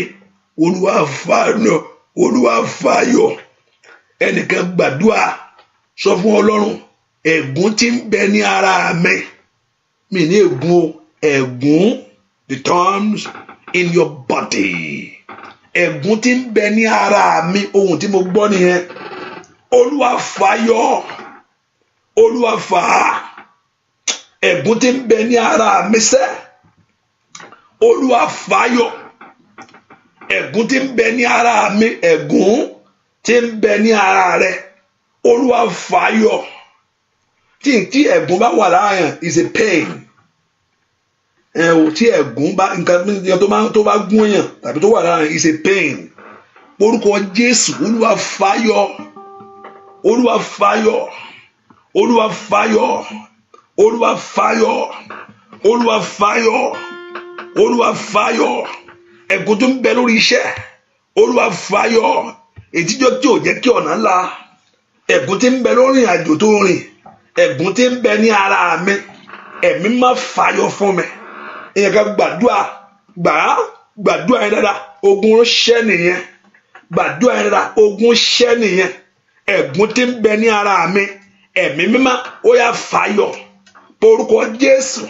Olúwa fàyọ. Ẹnìkan gbàdúrà sọ fún Ọlọ́run, ẹ̀gún tí ń bẹ ní ara mi. Mi ní ègún o. Ẹ̀gún, the thorns in your body. Ẹ̀gún tí ń bẹ ní ara mi. Ohun tí mo gbọ́ nìyẹn. Olúwa fàyọ. Olúwa fà á. Ẹ̀gún tí ń bẹ ní ara mi sẹ́. Olúwa fàyọ. Ẹ̀gún tí ń bẹ ní ara mi. Ẹ̀gún tí ń bẹ ní ara rẹ. Olúwa fàyọ. Tí ẹ̀gún bá wà láàyàn is a pain. Tí ẹ̀gún bá nǹkan tó bá gún èèyàn tàbí tó wà láàyàn is a pain. Orúkọ Jésù Olúwa fàyọ. Olúwa fàyọ. Olúwa fàyọ. Olúwa fàyọ. Olúwa fàyọ. Olúwa fàyọ. Ẹ̀gún tó ń bẹ lórí iṣẹ́. Olúwa fàyọ. Ètíjọ́ tí ò jẹ́ kí ọ̀nà ńlá. Ẹ̀gún tí ń bẹ lórí àjò tó rìn. Ẹ̀gún tí ń bẹ ní ara mi. Ẹ̀mí má fàyọ fún mi. Ìyẹn ká gbàdúrà yẹn dáadáa. Ogun ṣẹ́ nìyẹn. Gbàdúrà yẹn dáadáa. Ogun ṣẹ́ nìyẹn. Ẹ̀gún tí ń bẹ ní ara mi. Ẹ̀mí mímọ́ ó yá fàyọ. Orúkọ Jésù.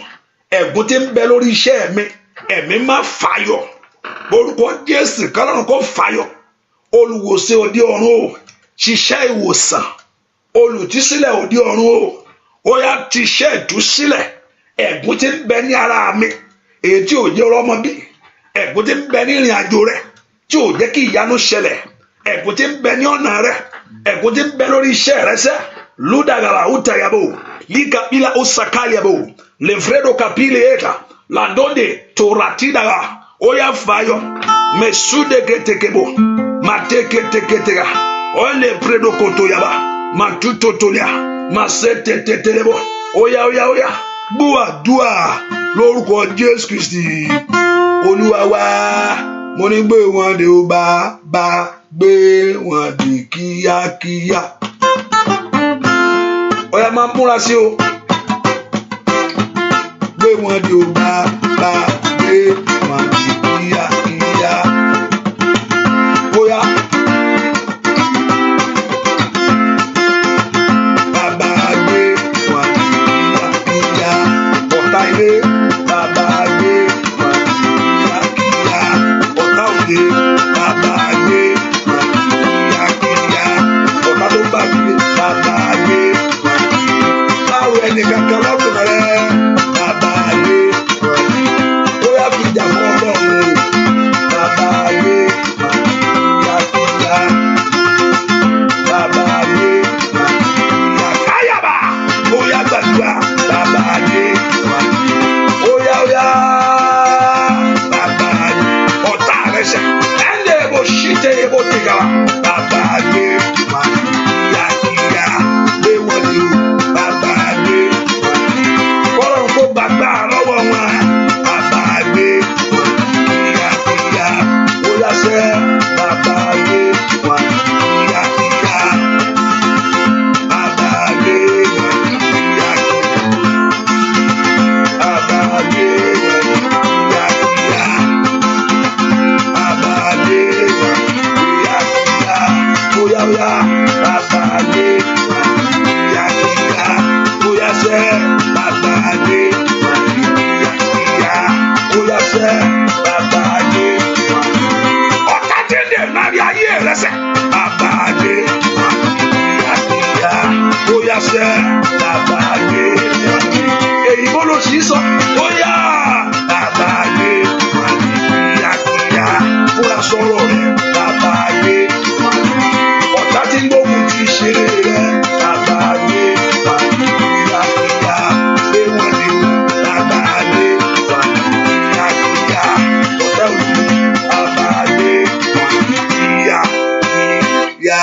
Ẹ̀gún tí ń bẹ lórí iṣẹ́ mi. Ẹ̀mí má fàyọ. Orúkọ Jésù kọ́lọ́run kó fàyọ. Olùwòsàn òde ọ̀run o. Ṣiṣẹ́ ìwòsàn. Olùtísílẹ̀ òde ọ̀run o. Ó yá tíṣẹ́ ìtúsílẹ̀. Ẹ̀gún tí ń bẹ ní ara mi. Èyí tí ò jẹ́ ọlọ́mọ bí. Ẹ̀gún tí ń bẹ ní ìrìn àjò rẹ̀. Tí ò jẹ́ kí ìyanu ṣẹlẹ̀. Ẹ̀gún tí ń bẹ ní ọ̀nà rẹ̀. Ẹ̀gún tí ń bẹ lórí iṣẹ́ rẹ̀ sẹ́. Ludagala utayabo. Liga ila usakayabo. Levredo kapile eka. Landonde toratidaga. Oya fayo. Mesude ketekebo. Mateke teketega. Ole predo kotoyaba. Matuto tolia. Masete tetelebo. Oya. Bua dua. Lórúkọ Jésù Kristi. Olúwa wa. Mo ní gbé wọn dé ó bá gbé wọn dé kíákíá. Oya máa múra sí o. Gbé wọn dé ó bá bàbá gbé wọn dì kíákíá. Bóyá bàbá gbé wọn dì kíákíá. Ọ̀tá ilé bàbá gbé wọn dì kíákíá. Ọ̀tá òde bàbá gbé wọn dì kíákíá. Ọ̀tá tó bá gbé bàbá gbé wọn dì kíákíá. Báwo ẹnì kankan lọ́kùnrin rẹ bàbá gbé wọn dì kíákíá. Bóyá fi jà fún Ọlọ́run bàbá gbé wọn dì kíákíá. Bàbá gbé wọn dì kíákíá. Káyàbá bóyá gbàdúrà bàbá gbé wọn dì kíákíá. Óyá bàbá gbé ọ̀tá rẹ̀ ṣe ẹ̀ndẹ̀ bó ṣíte bó ti gà wá. Bàbá gbé wọn dì kíákíá. Gbé wọn dì o bàbá gbé wọn dì kíákíá. Kọ́lọ́run kó gbàgbà lọ́wọ́ wọn. Bàbá gbé wọn dì kíákíá. Óyá sẹ́ bàbá gbé wọn dì kíákíá. Bàbá gbé wọn dì kíákíá. Bàbá gbé wọn dì kíákíá. Bàbá gbé wọn dì kíákíá. Óyá bàbá gbé wọn dì kíákíá. Óyá sẹ́ bàbá gbé wọn dì kíákíá. Óyá sẹ́ bàbá gbé wọn dì kíákíá. Ọ̀tá tí ń dè lárí ayé rẹ̀ sẹ́ bàbá gbé wọn dì kíákíá. Óyá sẹ́ bàbá gbé wọn dì kíákíá. Èyí bó ló sì sọ. Óyá bàbá gbé wọn dì kíákíá. Fúra sọ̀rọ̀ rẹ̀ bàbá gbé wọn dì kíákíá. Ọ̀tá tí ń gbógun ti ṣeré rẹ̀ bàbá gbé wọn dì kíákíá. Gbé wọn dì o bàbá gbé wọn dì kíákíá. Ọ̀tá òdì bàbá gbé wọn dì kíákíá.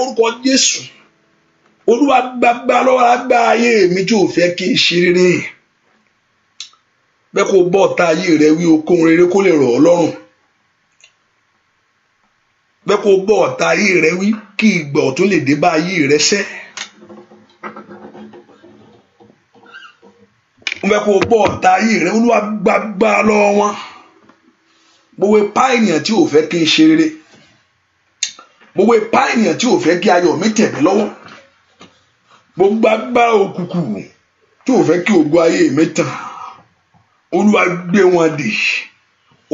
Orúkọ Jésù. Olúwa gbàgbà lọ́wọ́ agbá ayé mi tí ò fẹ́ kí n ṣe rere. Bẹ́ẹ̀ kó bọ́ ọ̀tá ayé rẹ wí okòun rere kó lè rọ̀ ọ́ lọ́rùn. Bẹ́ẹ̀ kó bọ́ ọ̀tá ayé rẹ wí kí ìgbà ọ̀tún lè dé bá ayé rẹ sẹ́. Bẹ́ẹ̀ kó bọ́ ọ̀tá ayé rẹ. Olúwa gbàgbà lọ́wọ́ wọn. Gbogbo ipá ènìyàn tí ò fẹ́ kí n ṣe rere. Gbogbo ipá ènìyàn tí ò fẹ́ kí ayọ̀ mi tẹ̀ mí lọ́wọ́. Gbogbo agbára òkùnkùn tí ò fẹ́ kí ògo ayé mi tàn. Olúwa gbé wọn dì.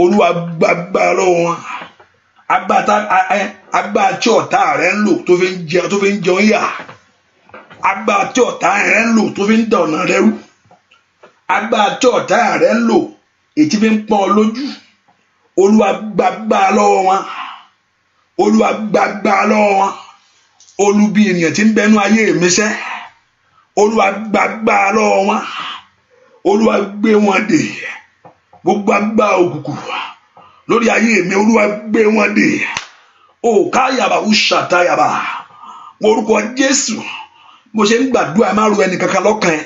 Olúwa gbàgbà lọ́wọ́ wọn. Agbára tí ọ̀tá rẹ̀ ń lò tó fi ń jẹun yà. Agbára tí ọ̀tá rẹ̀ ń lò tó fi ń dà ọ̀nà rẹ̀ rú. Agbára tí ọ̀tá rẹ̀ ń lò èyí tí fi ń pọ́n ọ lójú. Olúwa gbàgbà lọ́wọ́ wọn. Olúwa gbàgbà lọ́wọ́ wọn. Olúbi ènìyàn tí ń bẹnu ayé mi sẹ́. Olúwa gbàgbà lọ́wọ́ wọn. Olúwa gbé wọn dè. Gbogbo agbára òkùnkùn lórí ayé mi Olúwa gbé wọn dè. O káyàbá ó ṣàtàyàbá. Orúkọ Jésù. Mo ṣe ń gbàdúrà má ru ẹnì kankan lọ́kàn ẹ̀.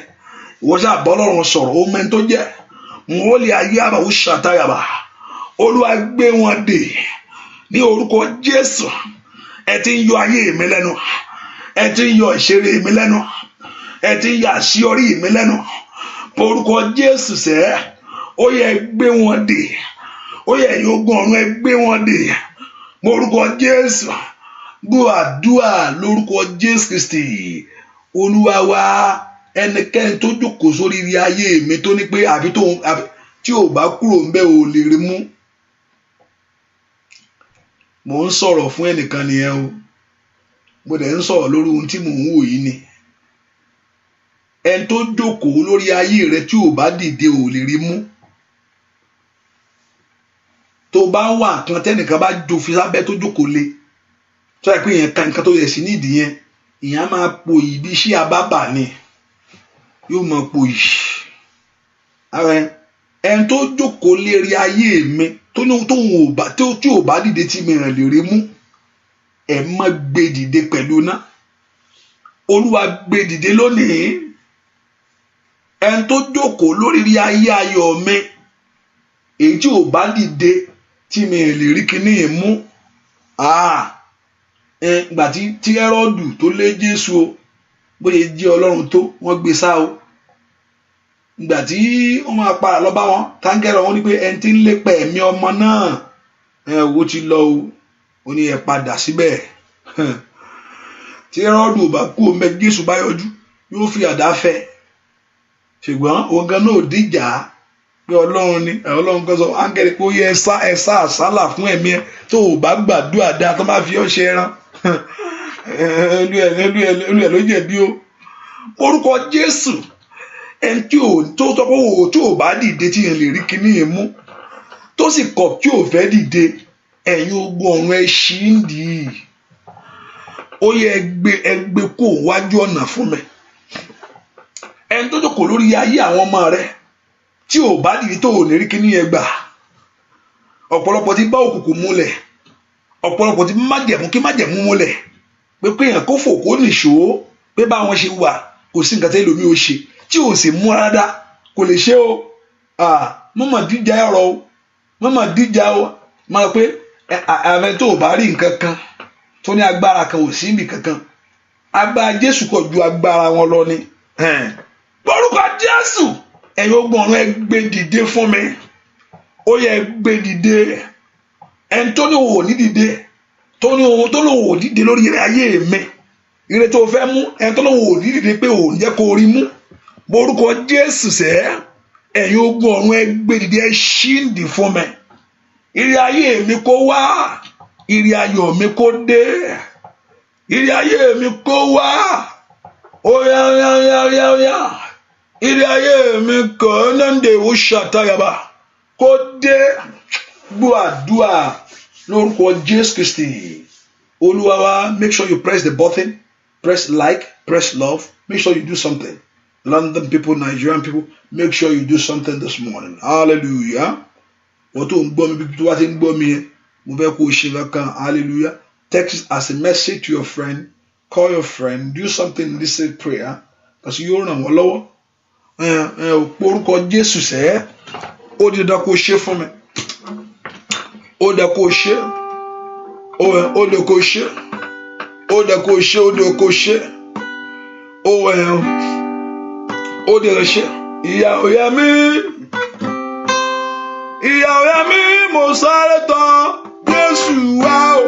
Ìwọ ṣáà bọ́ Ọlọ́run sọ̀rọ̀ ó mẹ́ni tó jẹ́. Mo lè ayé àbá ó ṣàtàyàbá. Olúwa gbé wọn dè. Ní orúkọ Jésù. Ẹ ti ń yọ ayé mi lẹ́nu. Ẹ ti ń yọ ìṣeré mi lẹ́nu. Ẹ ti ń yọ àṣeyọrí mi lẹ́nu. Orúkọ Jésù sẹ́. Ó yẹ gbé wọn dè. Ó yẹ ìyógun ọ̀run ẹ gbé wọn dè. Orúkọ Jésù. Gbọ́ àdúrà lórúkọ Jésù Kristi. Olúwa wa. Ẹnikẹ́ni tó jókòó sórí ilé ayé mi tó ní pé àbí tí ò bá kúrò ń bẹ́ ò lè rí mú. Mo ń sọ̀rọ̀ fún ẹnìkan nìyẹn o. Mo dẹ̀ ń sọ̀rọ̀ lórí ohun tí mò ń wò yìí ni. Ẹni tó jókòó lórí ayé rẹ tí ò bá dìde ò lè rí mú. Tó bá wà kan tẹ́nìkan bá jo fi sábẹ́ tó jókòó lé. Tó yẹ pé ìyẹn ka nǹkan tó yẹ sí nídìí yẹn. Ìyẹn á máa po yìí bí iṣẹ́ abábà ni. Yóò máa po yìí. Ẹni tó jókòó lérí ayé mi tó ní tí ò bá dìde tí mi ràn lè rí mú. Ẹ má gbé dìde pẹ̀lú náà. Olúwa gbé dìde lónìí. Ẹni tó jókòó lórí ayé ayọ̀ mi èyí tí ò bá dìde tí mi lè rí kíní mú. Ìgbà tí Hẹ́rọ́dù tó lé Jésù o bóyá jẹ́ Ọlọ́run tó wọ́n gbé sá o. ìgbà tí wọ́n máa padà lọ bá wọn táńgẹ́lì wọn ní pé ẹni tí ń lépa ẹ̀mí ọmọ náà owó ti lọ o ó ní ẹ padà síbẹ̀ tí Hẹ́rọ́dù ò bá kú omi Jésù bá yọjú yóò fi àdá fẹ́ ṣùgbọ́n òun gan náà ò díjà pé Ọlọ́run ni Ọlọ́run kan sọ áńgẹ́lì pé ó yẹ ẹ sá àsálà fún ẹ̀mí ẹ tó o bá gbàdúrà dáa tó bá fi ọ́ ṣe ẹran olú ẹ ló jẹ̀bi o orúkọ Jésù ẹni tí tó sọ pé tí ò bá dìde tí yẹn lè rí kíní yẹn mú tó sì kọ̀ tí ò fẹ́ dìde ẹ̀yin ogun ọ̀run ẹ ṣí ń dì í ó yẹ ẹgbẹ́ kó wájú ọ̀nà fún mi ẹni tó jókòó lórí ayé àwọn ọmọ rẹ tí ò bá dìde tó ò ní rí kíní yẹn gbà ọ̀pọ̀lọpọ̀ ti bá òkùnkùn múlẹ̀ ọ̀pọ̀lọpọ̀ ti májẹ̀mú múlẹ̀ pé kéèyàn kó fò kó nìṣó pé báwọn ṣe wà kò sí nǹkan tẹ́lẹ̀ lómi ó ṣe tí ò sì mú rárá kò lè ṣe o mọ́mọ́ díjà ẹ̀rọ o mọ́mọ́ díjà o máa pé ààrẹ tó o bá rí nǹkan kan tó ní agbára kan ò sí ibì kankan agbára Jésù kò ju agbára wọn lọ ni orúkọ Jésù ẹ̀yin ogun ọ̀run ẹ gbé dìde fún mi ó yẹ gbé dìde ẹni tó ní òwò ní dìde tó ní òwò tó lòwò dìde lórí ayé mi ire tó fẹ́ mú ẹni tó lòwò ní dìde pé òun jẹ́ kó rí mú orúkọ Jésù sẹ́ ẹ̀yin ogun ọ̀run ẹ gbé dìde ẹ ṣíǹdì fún mi ire ayé mi kó wá ire ayọ̀ mi kó dé ire ayé mi kó wá ó yá ire ayé mi kó nande ó ṣàtàyàbá kó dé gbọ́ àdúrà lórúkọ Jésù Kristi Olúwa wa. Make sure you press the button, press like, press love. Make sure you do something. London people, Nigerian people, make sure you do something this morning. Hallelujah. Wọ́n tó ń gbọ́ mi bí tó wá ti ń gbọ́ mi yẹn mo fẹ́ kó o ṣe kankan. Hallelujah. Text as a message to your friend, call your friend, do something in this prayer because yóò ràn wọ́n lọ́wọ́. Orúkọ Jésù sẹ́ ó di dandan kó ṣe fún mi. Ó dẹ kó ṣe ó dẹ kó ṣe ó dẹ kó ṣe ó dẹ kó ṣe ó dẹ ṣe ìyá òyà mi mo sáré tọ̀ Jésù wá o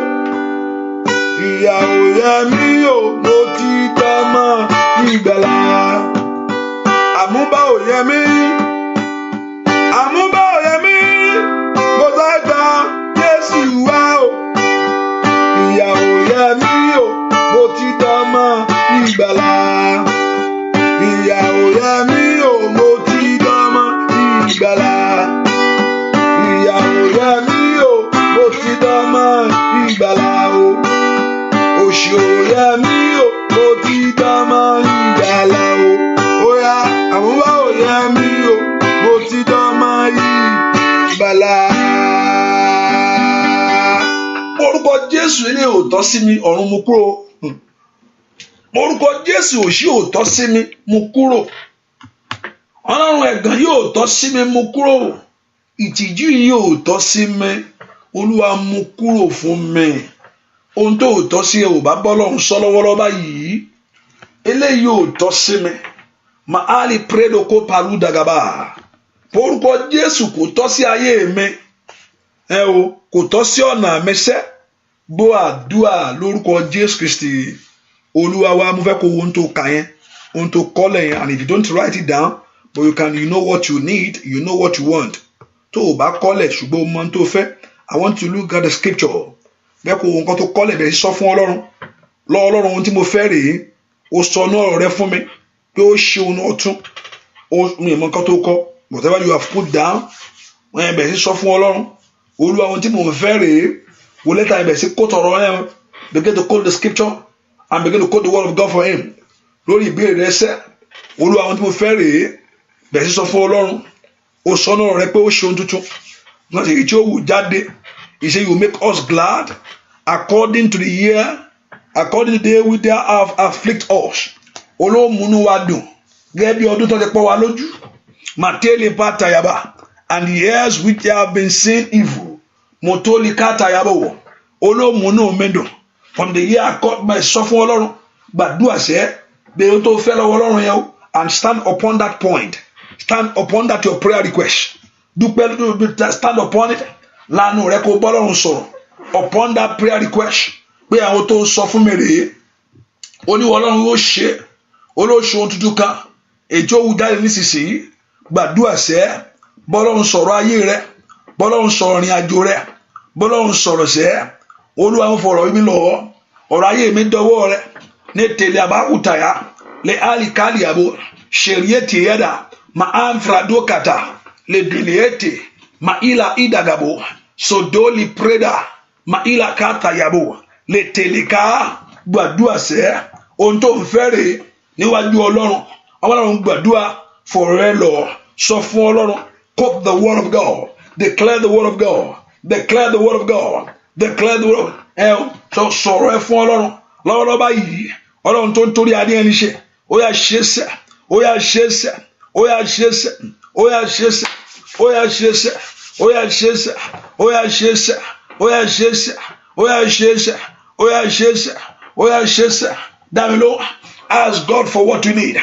ìyá òyà mi o mo ti tọ́ mọ́ ìgbàlà àmúbá òyà mi mo sáré tọ̀ Jésù wá o ìyá òyà mi o mo ti tọ́ mọ́ ìgbàlà ìyá òyà mi o mo ti tọ́ mọ́ ìgbàlà ìyá òyà mi o mo ti tọ́ mọ́ ìgbàlà o òṣì òyà mi o mo ti tọ́ mọ́ ìgbàlà o óyá àmúbá òyà mi o mo ti tọ́ mọ́ ìgbàlà. Orúkọ Jésù ilé òótọ́ sí mi ọ̀run mú kúrò. Orúkọ Jésù òṣì òótọ́ sí mi mú kúrò. Ọlọ́run ẹ̀gàn yóò tọ́ sí mi mú kúrò. Ìtìjú yìí yóò tọ́ sí mi. Olúwa mú kúrò fún mi. Ohun tó tọ́ sí ẹ ò bá bọ́ lọ́run sọ lọ́wọ́lọ́wọ́ báyìí. Eléyìí yóò tọ́ sí mi. Màálì prédo kó palu dàgàbà. Orúkọ Jésù kò tọ́ sí ayé mi. Kò tọ́ sí ọ̀nà mẹ́sẹ́. Gbọ́ àdúrà lórúkọ Jésù Kristi. Olúwa wa mo fẹ́ kó ohun tó kà yẹn, ohun tó kọ́lẹ̀ yẹn, and if you don't write it down, but you know what you need, you know what you want. Tó o bá kọ́lẹ̀ ṣùgbọ́n o mọ ohun tó fẹ́, I want to look at the scripture. Bẹ́ẹ̀ kó ohun kan tó kọ́lẹ̀ bẹ́ẹ̀ sọ fún Ọlọ́run. Lọ́wọ́ Ọlọ́run ohun tí mo fẹ́ rèé, o sọ ní ọ̀rọ̀ rẹ fún mi pé ó ṣe ohun ọ̀tún. Mi ò mọ nǹkan tó kọ, whatever you have put down, wọ́n yẹn bẹ̀rẹ̀ sí sọ fún Ọlọ́run. Olúwa ohun tí mo fẹ́ rèé, wo lẹ́tà yẹn bẹ̀rẹ̀ sí kó tọ̀rọ̀ yẹn, begin to quote the scripture and begin to quote the word of God for him. Lórí ìbéèrè rẹ sẹ́, Olúwa ohun tí mo fẹ́ rèé, bẹ̀rẹ̀ sí sọ fún Ọlọ́run. Ó sọ náà rẹ pé ó ṣe ohun tuntun. Wọ́n ti rí tí ó wù jáde. He said, you make us glad according to the year, according to the day we there have afflict us. Olóòmùnú wa dùn gẹ́gẹ́ bí ọdún tó ti pọ̀ wá lójú. Màtẹ́lẹ̀ bá tayaba, and the years which have been seen evil. Motoli ká tayaba wọ̀. Olóòmùnú mi dùn. From the year I caught my sọ fún Ọlọ́run. Gbàdúrà sẹ́, bẹ́ẹ̀ tó fẹ́ lọ́wọ́ Ọlọ́run yẹn o, and stand upon that point. stand upon that your prayer request. Stand upon it. Lánàá rẹ kó bọ́lọ́run sọ̀rọ̀ upon that prayer request. Pé àwọn tó ń sọ fún mi rèé. Oníwọ̀ Ọlọ́run yóò ṣe olóṣù ohun tuntun kan. Èjò wù jáde nísinsìnyí. Gbàdúrà sẹ́. Bọ́lọ́run sọ̀rọ̀ ayé rẹ. Bọ́lọ́run sọ̀rọ̀ ìrìn àjò rẹ. Bọ́lọ́run sọ̀rọ̀ sẹ́. Olúwa ń fọ̀rọ̀ mi lọ́wọ́. Ọ̀rọ̀ ayé mi dọwọ́ rẹ. Ní tèlé àbákùtàyà. Le alikali abo. Sherieti yada. Ma anfrado kata. Le diliete. Ma ila idagabo. Sodoli preda. Ma ila kata yabo. Le teleka. Gbàdúrà sẹ́. Ohun tó ń fẹ́rẹ̀ níwájú Ọlọ́run. Ọlọ́run gbàdúrà for rẹ lọ. Sọ fún Ọlọ́run. Quote the word of God. Declare the word of God. Declare the word of God. Declare the word of God. Sọ̀rọ̀ ẹ fún Ọlọ́run. Lọ́wọ́lọ́wọ́ báyìí. Ọlọ́run tó ń torí adé ẹni ṣe. Ó yá ṣe sẹ́. Ó yá ṣe sẹ́. Ó yá ṣe sẹ́. Ó yá ṣe sẹ́. Ó yá ṣe sẹ́. Ó yá ṣe sẹ́. Ó yá ṣe sẹ́. Ó yá ṣe sẹ́. Ó yá ṣe sẹ́. Ó yá ṣe sẹ́. Ó yá ṣe sẹ́. Dámi ló. Ask God for what you need.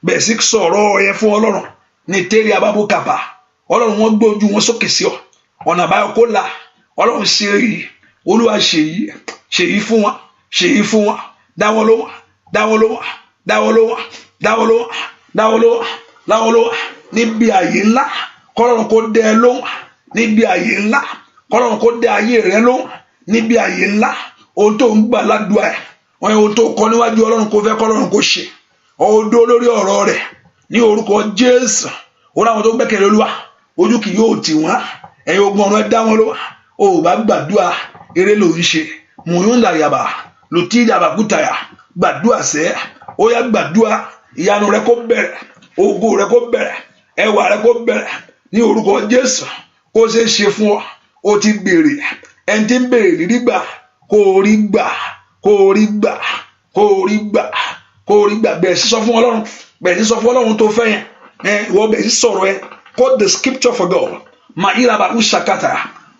Bẹ̀rẹ̀ sí sọ̀rọ̀ yẹn fún Ọlọ́run. Ní tẹ́lẹ̀ abábọ̀ kàpá. Ọlọ́run wọn gbójú wọn sókè sí ọ. Ọ̀nà àbáyọ kó là. Ọlọ́run ṣe èyí. Olúwa ṣe yìí. Ṣe yìí fún wọn. Ṣe yìí fún wọn. Dáwọn ló wà. Dáwọn ló wà. Dáwọn ló wà. Dáwọn ló wà. Dáwọn ló wà. Dáwọn ló wà. Níbi àyè ńlá. Kọ́lọ́run kó dẹ ẹ lóhùn. Níbi àyè ńlá. Kọ́lọ́run kó dẹ ayé rẹ lóhùn. Níbi àyè ńlá. Ohun tó ń gbà ládùúgbà ẹ̀. Wọ́n yẹn ohun tó kọ níwájú Ọlọ́run kó fẹ́ kọ́lọ́run kó ṣe. Ọdún lórí ọ̀rọ̀ rẹ̀. Ní orúkọ Jésù. Ó láwọn tó gbẹ́kẹ̀lé Olúwa. Ojú kì yóò tì wọ́n. Ẹ̀yin ogun ọ̀run ẹ dá wọn ló. O bá gbàdúrà eré ló ń ṣe. Mùyúndà yàbá. Lùtí yàbá kútàyà. Gbàdúrà sẹ́. Ó yá gbàdúrà. Ìyanu rẹ kó bẹ̀rẹ̀. Ògo rẹ kó bẹ̀rẹ̀. Ẹwà rẹ kó bẹ̀rẹ̀. Ní orúkọ Jésù. Kó ṣe é ṣe fún ọ. O ti béèrè. Ẹni tí ń béèrè rírí gbà. Kó rí gbà. Kó rí gbà. Kó rí gbà. Kó rí gbà. Bẹ̀rẹ̀ sí sọ fún Ọlọ́run. Bẹ̀rẹ̀ sí sọ fún Ọlọ́run tó fẹ́ yẹn. Ìwọ bẹ̀rẹ̀ sí sọ̀rọ̀ ẹ. Quote the scripture for God. Ma'ilaba ushakata.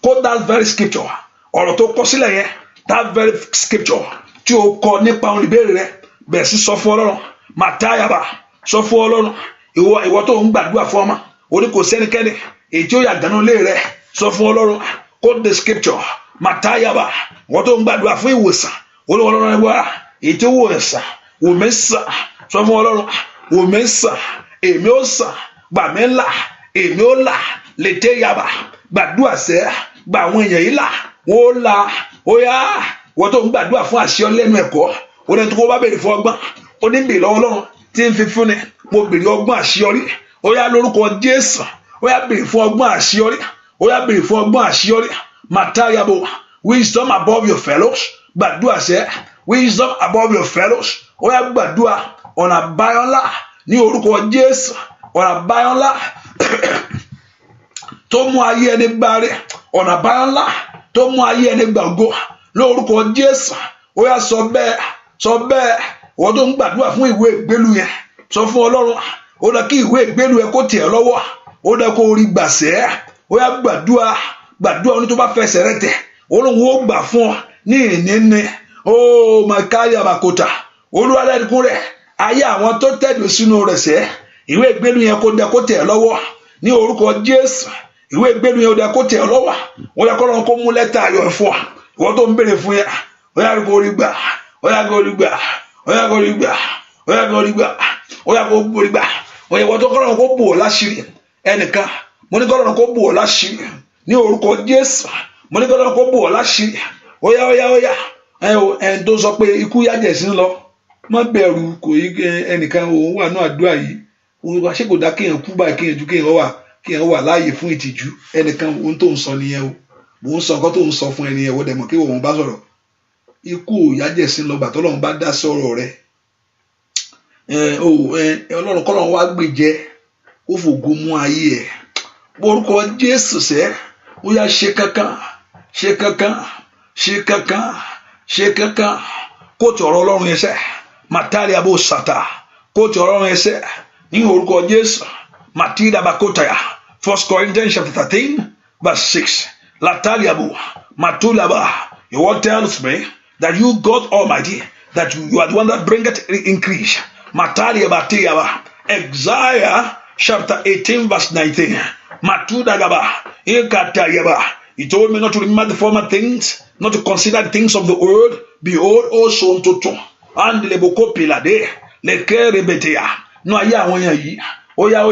Quote that very scripture. Ọ̀rọ̀ tó kọ sílẹ̀ yẹn. That very scripture. Tí o kọ nípa ohun ìbéèrè rẹ. Bẹ̀rẹ̀ sí sọ fún Ọlọ́run. Màtáyàbà. Sọ fún Ọlọ́run. Ìwọ tó ń gbàdúrà fún ọmọ. O ní kò sẹ́nikẹ́ni. Èyí tí ó yà gánú lé rẹ. Sọ fún Ọlọ́run. Quote the scripture. Màtáyàbà. Ìwọ tó ń gbàdúrà fún ìwòsàn. Olúwa Ọlọ́run ẹgbẹ́ èyí tí ó wò ẹ̀sà. Wò mí sàn. Sọ fún Ọlọ́run. Wò mí sàn. Èmi ó sàn. Gbà mí là. Èmi ó là. Lètè yàbà. Gbàdúrà sẹ́. Gbà àwọn èèyàn yìí là. Wọ́n là. Ó yá. Ìwọ tó ń gbàdúrà fún àṣeyọrí lẹ́nu ẹ̀kọ́. Ó ní tó kó bá béèrè fún ọgbọ́n. Ó ní béèrè lọ́wọ́ Ọlọ́run tí ń fi fúnni. Mo béèrè ọgbọ́n àṣeyọrí. Ó yá lórúkọ Jésù. Ó yá béèrè fún ọgbọ́n àṣeyọrí. Ó yá béèrè fún ọgbọ́n àṣeyọrí. Màtáyàbò. Wisdom above your fellows. Gbàdúrà sẹ́. Wisdom above your fellows. Ó yá gbàdúrà ọ̀nà àbáyọ ńlá ní orúkọ Jésù. Ọ̀nà àbáyọ ńlá tó mú ayé ẹni gbáre. Ọ̀nà àbáyọ ńlá tó mú ayé ẹni gbàgbó lórúkọ Jésù. Ó yá sọ bẹ́ẹ̀. Sọ bẹ́ẹ̀. Wọ́n tó ń gbàdúrà fún ìwé ìgbélu yẹn. Sọ fún Ọlọ́run. Ó dá kí ìwé ìgbélu yẹn kó tẹ̀ ọ́ lọ́wọ́. Ó dá kó rí gbàsẹ́. Ó yá gbàdúrà. Gbàdúrà oní tó bá fẹsẹ̀ rẹ tẹ̀. Olóhùn ó gbà fún ọ ní ìníní. Ó màkàyà bàkòtà. Olúwa lẹ́dùkún rẹ̀. Ayé àwọn tó tẹ̀dó sínú rẹ̀ sẹ́. Ìwé ìgbélu yẹn kó dá kó tẹ̀ ọ́ lọ́wọ́. Ní orúkọ Jésù. Ìwé ìgbélu yẹn ó dá kó tẹ̀ ọ́ lọ́wọ́. Ó yá kọ́lọ́run kó mú lẹ́tà ayọ̀ fún ọ. Ìwọ tó ń béèrè fún yẹn. Ó yá kó rí gbà. Ó yá kó rí gbà. Ó yá kó rí gbà. Ó yá kó rí gbà. Ó yá kó rí gbà. Ó yá ìwọ tó kọ́lọ́run kó bò ọ́ láṣìírí. Ẹnìkan. Mo ní kọ́lọ́run kó bò ọ́ láṣìírí. Ní orúkọ Jésù. Mo ní kọ́lọ́run kó bò ọ́ láṣìírí. Ó yá ó yá ó yá. Ẹni tó sọ pé ikú yájẹ̀ sí ń lọ. Má bẹ̀rù kò yí ẹnìkan òun wà náà àdúrà yìí. Òun ṣé kò dá kéèyàn kú báyìí kéèyàn ju kéèyàn wà láàyè fún ìtìjú. Ẹnìkan ohun tó ń sọ nìyẹn o. Mò ń sọ nǹkan tó ń sọ fún ẹnìyẹn wọ́n dẹ̀ mọ̀ kí òun bá sọ̀rọ̀. Ikú ò yájẹ̀ sí ń lọ gbà tọ́lọ́run bá dá sọ̀rọ̀ rẹ̀. Ọlọ́run kọ́lọ́run wá gbèjẹ́. Ó fògo mú ayé ẹ̀. Orúkọ Jésù sẹ́. Ó yá ṣe kankan. Ṣe kankan. Ṣe kankan. Ṣe kankan. Kóòtù ọ̀rọ̀ Ọlọ́run yẹn sẹ́. Màtárí abó sàtà. Kóòtù ọ̀rọ̀ yẹn sẹ́. Ní orúkọ Jésù. Màtídà bàkótàyà. 1 Corinthians chapter 13 verse 6. Latali abo. Matulaba. Your word tells me that you, God Almighty, that you are the one that bringeth increase. Matali abatiyaba. Isaiah chapter 18, verse 19. Matudagaba, Ekatayaba. He told me not to remember the former things, not to consider the things of the world. Behold, also unto two. And the boko pilade, le kerebetea. No aya wanya yi. Oya.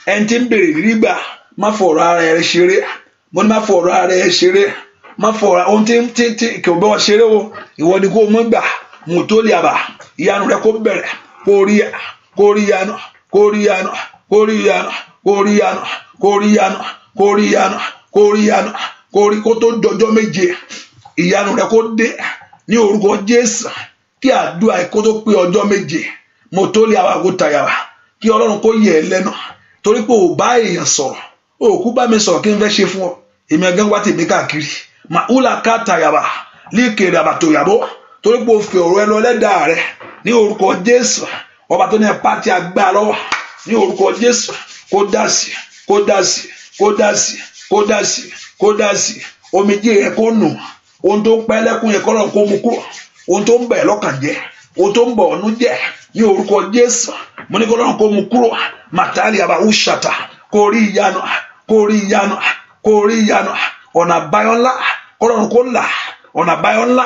Entim bere riba. Ma for ara shere. Mon ma for ara shere. Ma for ontim tinti ke obo shere wo. Iwo ni ko mo gba. Motoli aba. Iyanu re ko bere. Koreano. Kori kó tó dọjọ́ méje ìyanu rẹ̀ kó dé ní orúkọ Jésù kí àdúrà kó tó pé ọjọ́ méje mo tó lé àwọn àgùntàn yàrá kí Ọlọ́run kó yẹ ẹ lẹ́nu torí pé ò bá èèyàn sọ̀rọ̀ òkú bá mi sọ̀rọ̀ kí n fẹ́ ṣe fún ọ èmi ẹgẹ́ wá tèmi káàkiri màúlà káàtà yàrá líkèrè àbàtò yàbọ̀ torí pé o fi ọ̀rọ̀ ẹ lọ lẹ́dàá rẹ ní orúkọ Jésù ọba tó ní ẹ̀pá tí a gbá lọ́wọ́ ní orúkọ Jésù kó dá sí omijé yẹ kó nù ohun tó ń pẹ́ lẹ́kún yẹ kọ́lọ́run kó mú kúrò ohun tó ń bẹ̀ lọ́kàn jẹ́ ohun tó ń bọ̀ ọ́nú jẹ́ ní orúkọ Jésù mo ní kọ́lọ́run kó mú kúrò màtálì àbáwú ṣàtà kó rí ìyanu ọ̀nà àbáyọ ńlá kọ́lọ́run kó là ọ̀nà àbáyọ ńlá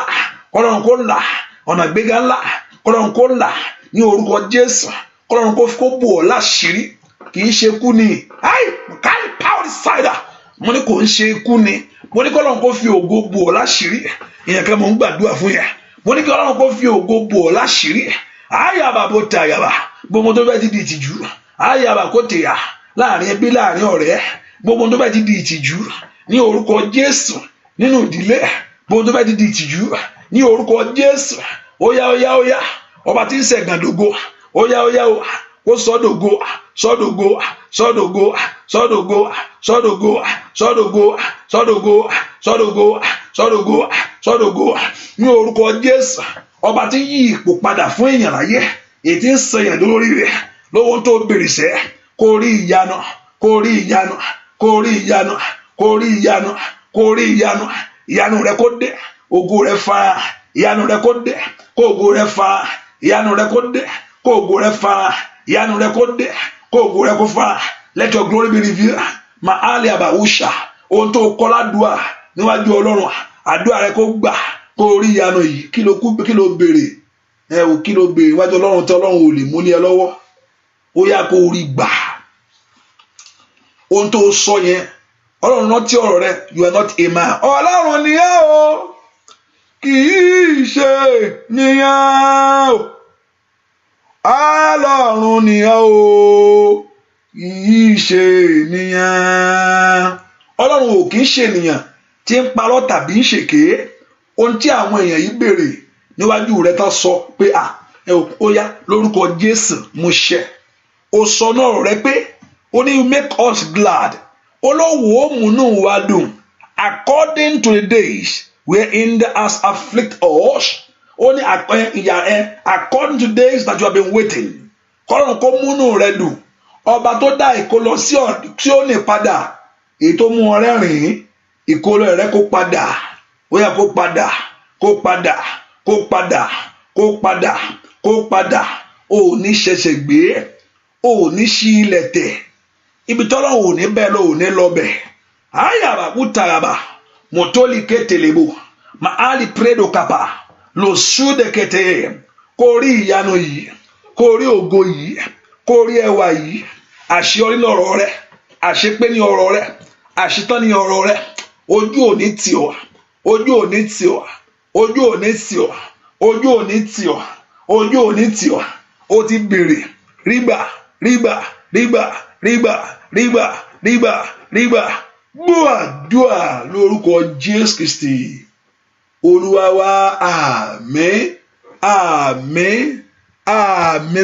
kọ́lọ́run kó là ọ̀nà gbéga ńlá kọ́lọ́run kó là ní orúkọ Jésù kọ́lọ́run kó bò ọ́ láṣìírí kì í ṣe kú ni káì power decider mo ní kò ń ṣe ikú ni mo ní kọ́lọ́run kó fi ògo bò ọ́ láṣìírí ìyẹn kan mo ń gbàdúrà fún yẹn mo ní kọ́lọ́run kó fi ògo bò ọ́ láṣìírí àyàbà bó ta àyàbà gbogbo tó bẹ́ẹ̀ ti di ìtìjú àyàbà kó tèyà láàrin ẹbí láàrin ọ̀rẹ́ gbogbo tó bẹ́ẹ̀ ti di ìtìjú ní orúkọ Jésù nínú ìdílé gbogbo tó bẹ́ẹ̀ ti di ìtìjú ní orúkọ Jésù óyá ọba tí ń ṣẹ̀gàndògo óyá kó sọ́dògo ní orúkọ Jésù ọba tí yí ipò padà fún èèyàn láyé ètí ń sèyàn lórí rẹ̀ lówó tó bèrè sẹ́ kó rí ìyanu rẹ̀ kó dé ògo rẹ̀ fara ìyanu rẹ̀ kó dé kó ògo rẹ̀ fara ìyanu rẹ̀ kó dé kó ògo rẹ̀ fara ìyanu rẹ̀ kó dé kó ògo rẹ̀ kó fara let your glory be revealed ma ali abawusha ohun tó kọ́ ládùúà níwájú Ọlọ́run àdúrà rẹ̀ kó gbà kó rí ìyanu yìí kí ló béèrè kí ló béèrè níwájú Ọlọ́run tí Ọlọ́run ò lè múlẹ̀ lọ́wọ́ ó yá kó rí gbà ohun tó sọ yẹn Ọlọ́run rántí ọ̀rọ̀ rẹ̀ you are not a man Ọlọ́run ni ẹ́ o kì í ṣe nìyẹn o Ọlọ́run ni ẹ́ o kì í ṣe nìyẹn Ọlọ́run ò kì í ṣe nìyẹn tí ń parọ́ tàbí ń ṣèké ohun tí àwọn èèyàn yìí béèrè níwájú rẹ̀ tó sọ pé ó yá lórúkọ Jésù mo ṣẹ ó sọ náà rẹ̀ pé ó ní you make us glad olówó múnú wa dùn according to the days wherein thou hast afflict us ó ní according to the days that you have been waiting kọ́lọ́run kó múnú rẹ̀ dùn ọba tó dá ìkólọ sí ó ní padà èyí tó mú ọ rẹ́rìn-ín ìkólọ rẹ̀ kó padà ó yá kó padà ó ní ṣẹ̀ṣẹ̀ gbé ó ní ṣí ilẹ̀ tẹ̀ ibi tọ́lọ́run ò ní bẹ́ẹ̀ lọ ò ní lọ bẹ̀ ayaba kútàyàbà mọ̀tólì kételebo mahali predo kapa lò súdè kété kó rí ìyanu yìí kó rí ògo yìí kó rí ẹwà yìí àṣeyọrí ní ọ̀rọ̀ rẹ̀ àṣepé ní ọ̀rọ̀ rẹ̀ àṣetán ní ọ̀rọ̀ rẹ̀ ojú òní tì ọ́ ojú òní tì ọ́ ojú òní tì ọ́ ojú òní tì ọ́ ojú òní tì ọ́ ó ti bèrè rígbà gbọ́àdúà lórúkọ Jésù Kristi Olúwa wa àmín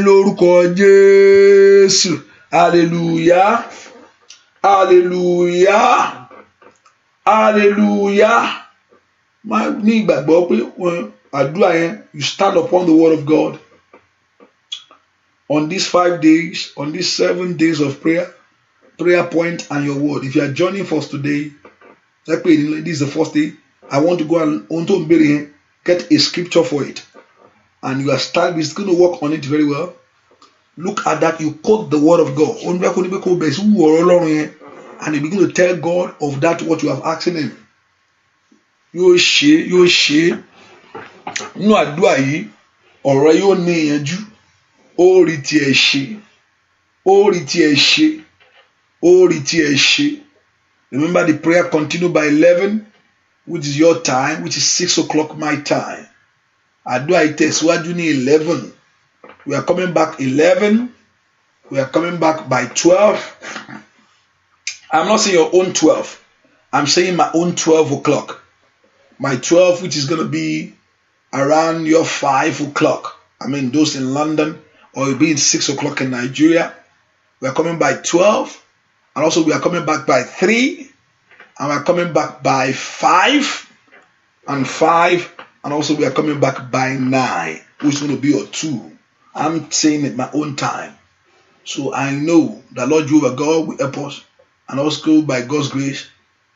lórúkọ Jésù hallelujah má ní ìgbàgbọ́ pé àdúrà yẹn you stand upon the word of God on these 5 days, on these 7 days of prayer point and your word. If you are joining for us today, this is the first day. I want to go and get a scripture for it. and you are starting, it's going to work on it very well. Look at that. You quote the word of God. And you begin to tell God of that what you have asked him. Yóò ṣe. Nínú àdúrà yìí, ọ̀rọ̀ yóò ní ìyànjú. Ó rí tí ẹ ṣe. Remember the prayer continue by 11, which is your time, which is 6 o'clock my time. Àdúrà yìí tẹ̀síwájú ní 11. We are coming back 11. We are coming back by 12. I'm not saying your own 12. I'm saying my own 12 o'clock. My 12, which is going to be around your 5 o'clock. I mean, those in London, or it'll be 6 o'clock in Nigeria. We are coming by 12. And also we are coming back by 3. And we are coming back by 5. And 5. And also we are coming back by 9, which is going to be your 2. I'm saying it my own time. So I know that Lord Jehovah God will help us. And also by God's grace,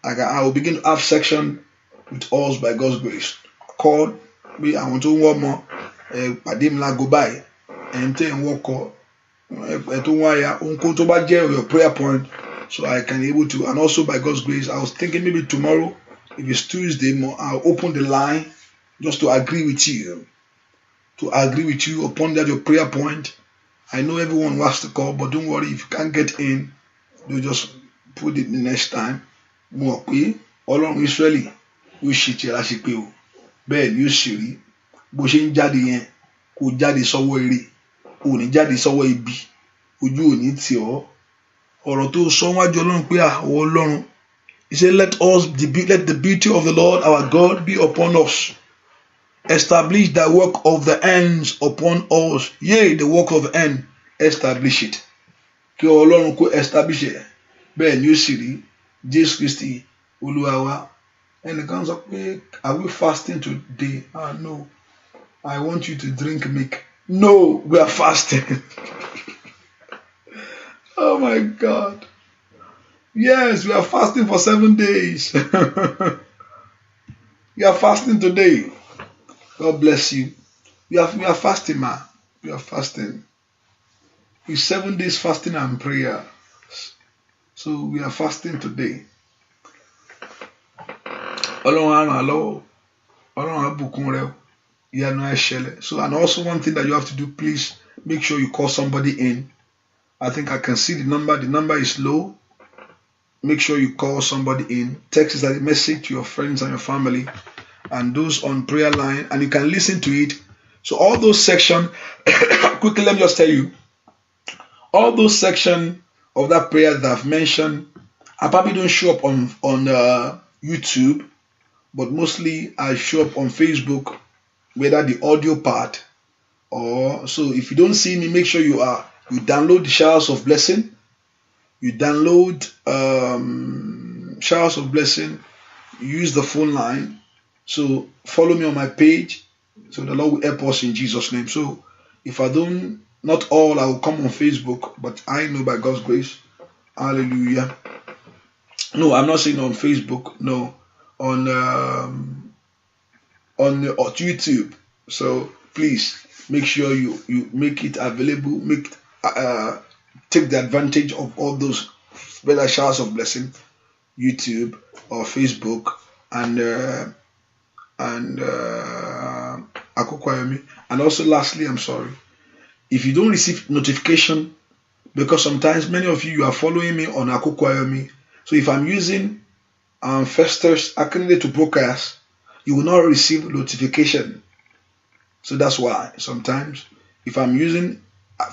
I will begin to have section with us by God's grace. Call me, I want to one more. Padimla go by and then walk your prayer point, so I can be able to. And also by God's grace, I was thinking maybe tomorrow, if it's Tuesday, I'll open the line just to agree with you. Upon that your prayer point. I know everyone wants to call, but don't worry, if you can't get in, you just put it the next time. Mo pé Ọlọ́run Ísírẹ́lì yóò ṣe tiẹ̀ láṣepé o. Bẹ́ẹ̀ ni yóò sì rí. Bó ṣe ń jáde yẹn, kó jáde sọ́wọ́ ire, kó ní jáde sọ́wọ́ ibi. Ojú ò ní tì ọ́. Ọ̀rọ̀ tó sọ wájú Ọlọ́run pé àwọn Ọlọ́run. He said, let the beauty of the Lord our God be upon us. Establish the work of the hands upon us. Yea, the work of the hand, establish it. Kí Ọlọ́run kó establish it. Bẹ́ẹ̀ ni ó sì rí. Jésù Kristi Olúwa wa. Ẹnìkan sọ pé, are we fasting today? No. I want you to drink milk. No, we are fasting. Oh my God. Yes, we are fasting for 7 days. We are fasting today. God bless you. We are fasting, man. We are fasting. It's 7 days fasting and prayer. So we are fasting today. Ọlọ́run á ràn án lọ́wọ́. Ọlọ́run á bùkún rẹ o. Ìyanu á ṣẹlẹ̀. So, and also one thing that you have to do, please make sure you call somebody in. I think I can see the number. The number is low. Make sure you call somebody in. Text that message to your friends and your family and those on prayer line, and you can listen to it. So all those sections, quickly let me just tell you, all those sections of that prayer that I've mentioned, I probably don't show up on YouTube, but mostly I show up on Facebook, whether the audio part or so. If you don't see me, make sure you download the Showers of Blessing. You download Showers of Blessing. Use the phone line. So follow me on my page. So the Lord will help us in Jesus' name. So if I don't, not all, I will come on Facebook, but I know by God's grace. Hallelujah. No, I'm not saying on Facebook. No, on YouTube. So please make sure you make it available. Take the advantage of all those, whether Showers of Blessing, YouTube or Facebook, and Akokwayomi. And also lastly, I'm sorry if you don't receive notification, because sometimes many of you are following me on Akokwayomi. So if I'm using Festus Akindele to broadcast, you will not receive notification. So that's why sometimes if I'm using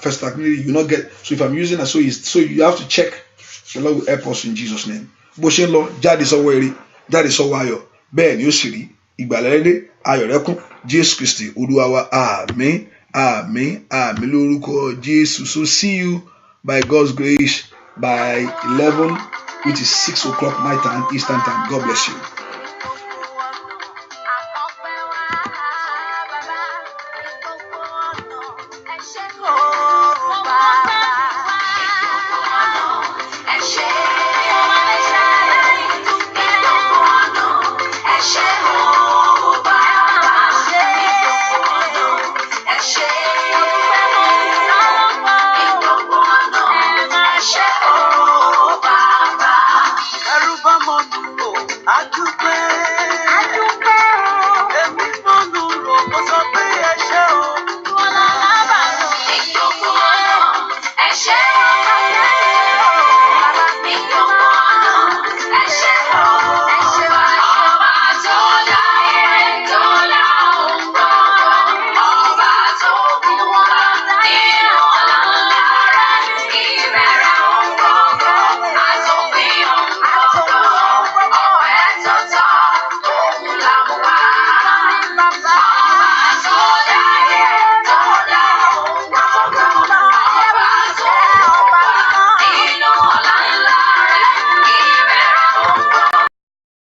Festus Akindele, you will not get. So if I'm using so you have to check. The Lord will help us in Jesus' name. Boshen Lord, jáde sọ́wọ́ ire, jáde sọ́wọ́ ayọ̀, bẹ́ẹ̀ ni ó sì rí. Ìgbàlẹ́dẹ́ ayọ̀ rẹ kún Jésù Kristi Olúwa wa. Àmín, àmín, àmín lórúkọ Jésù. So see you by God's grace by 11, which is 6 o'clock my time, Eastern time. God bless you. mọ́nu o, adúpẹ́.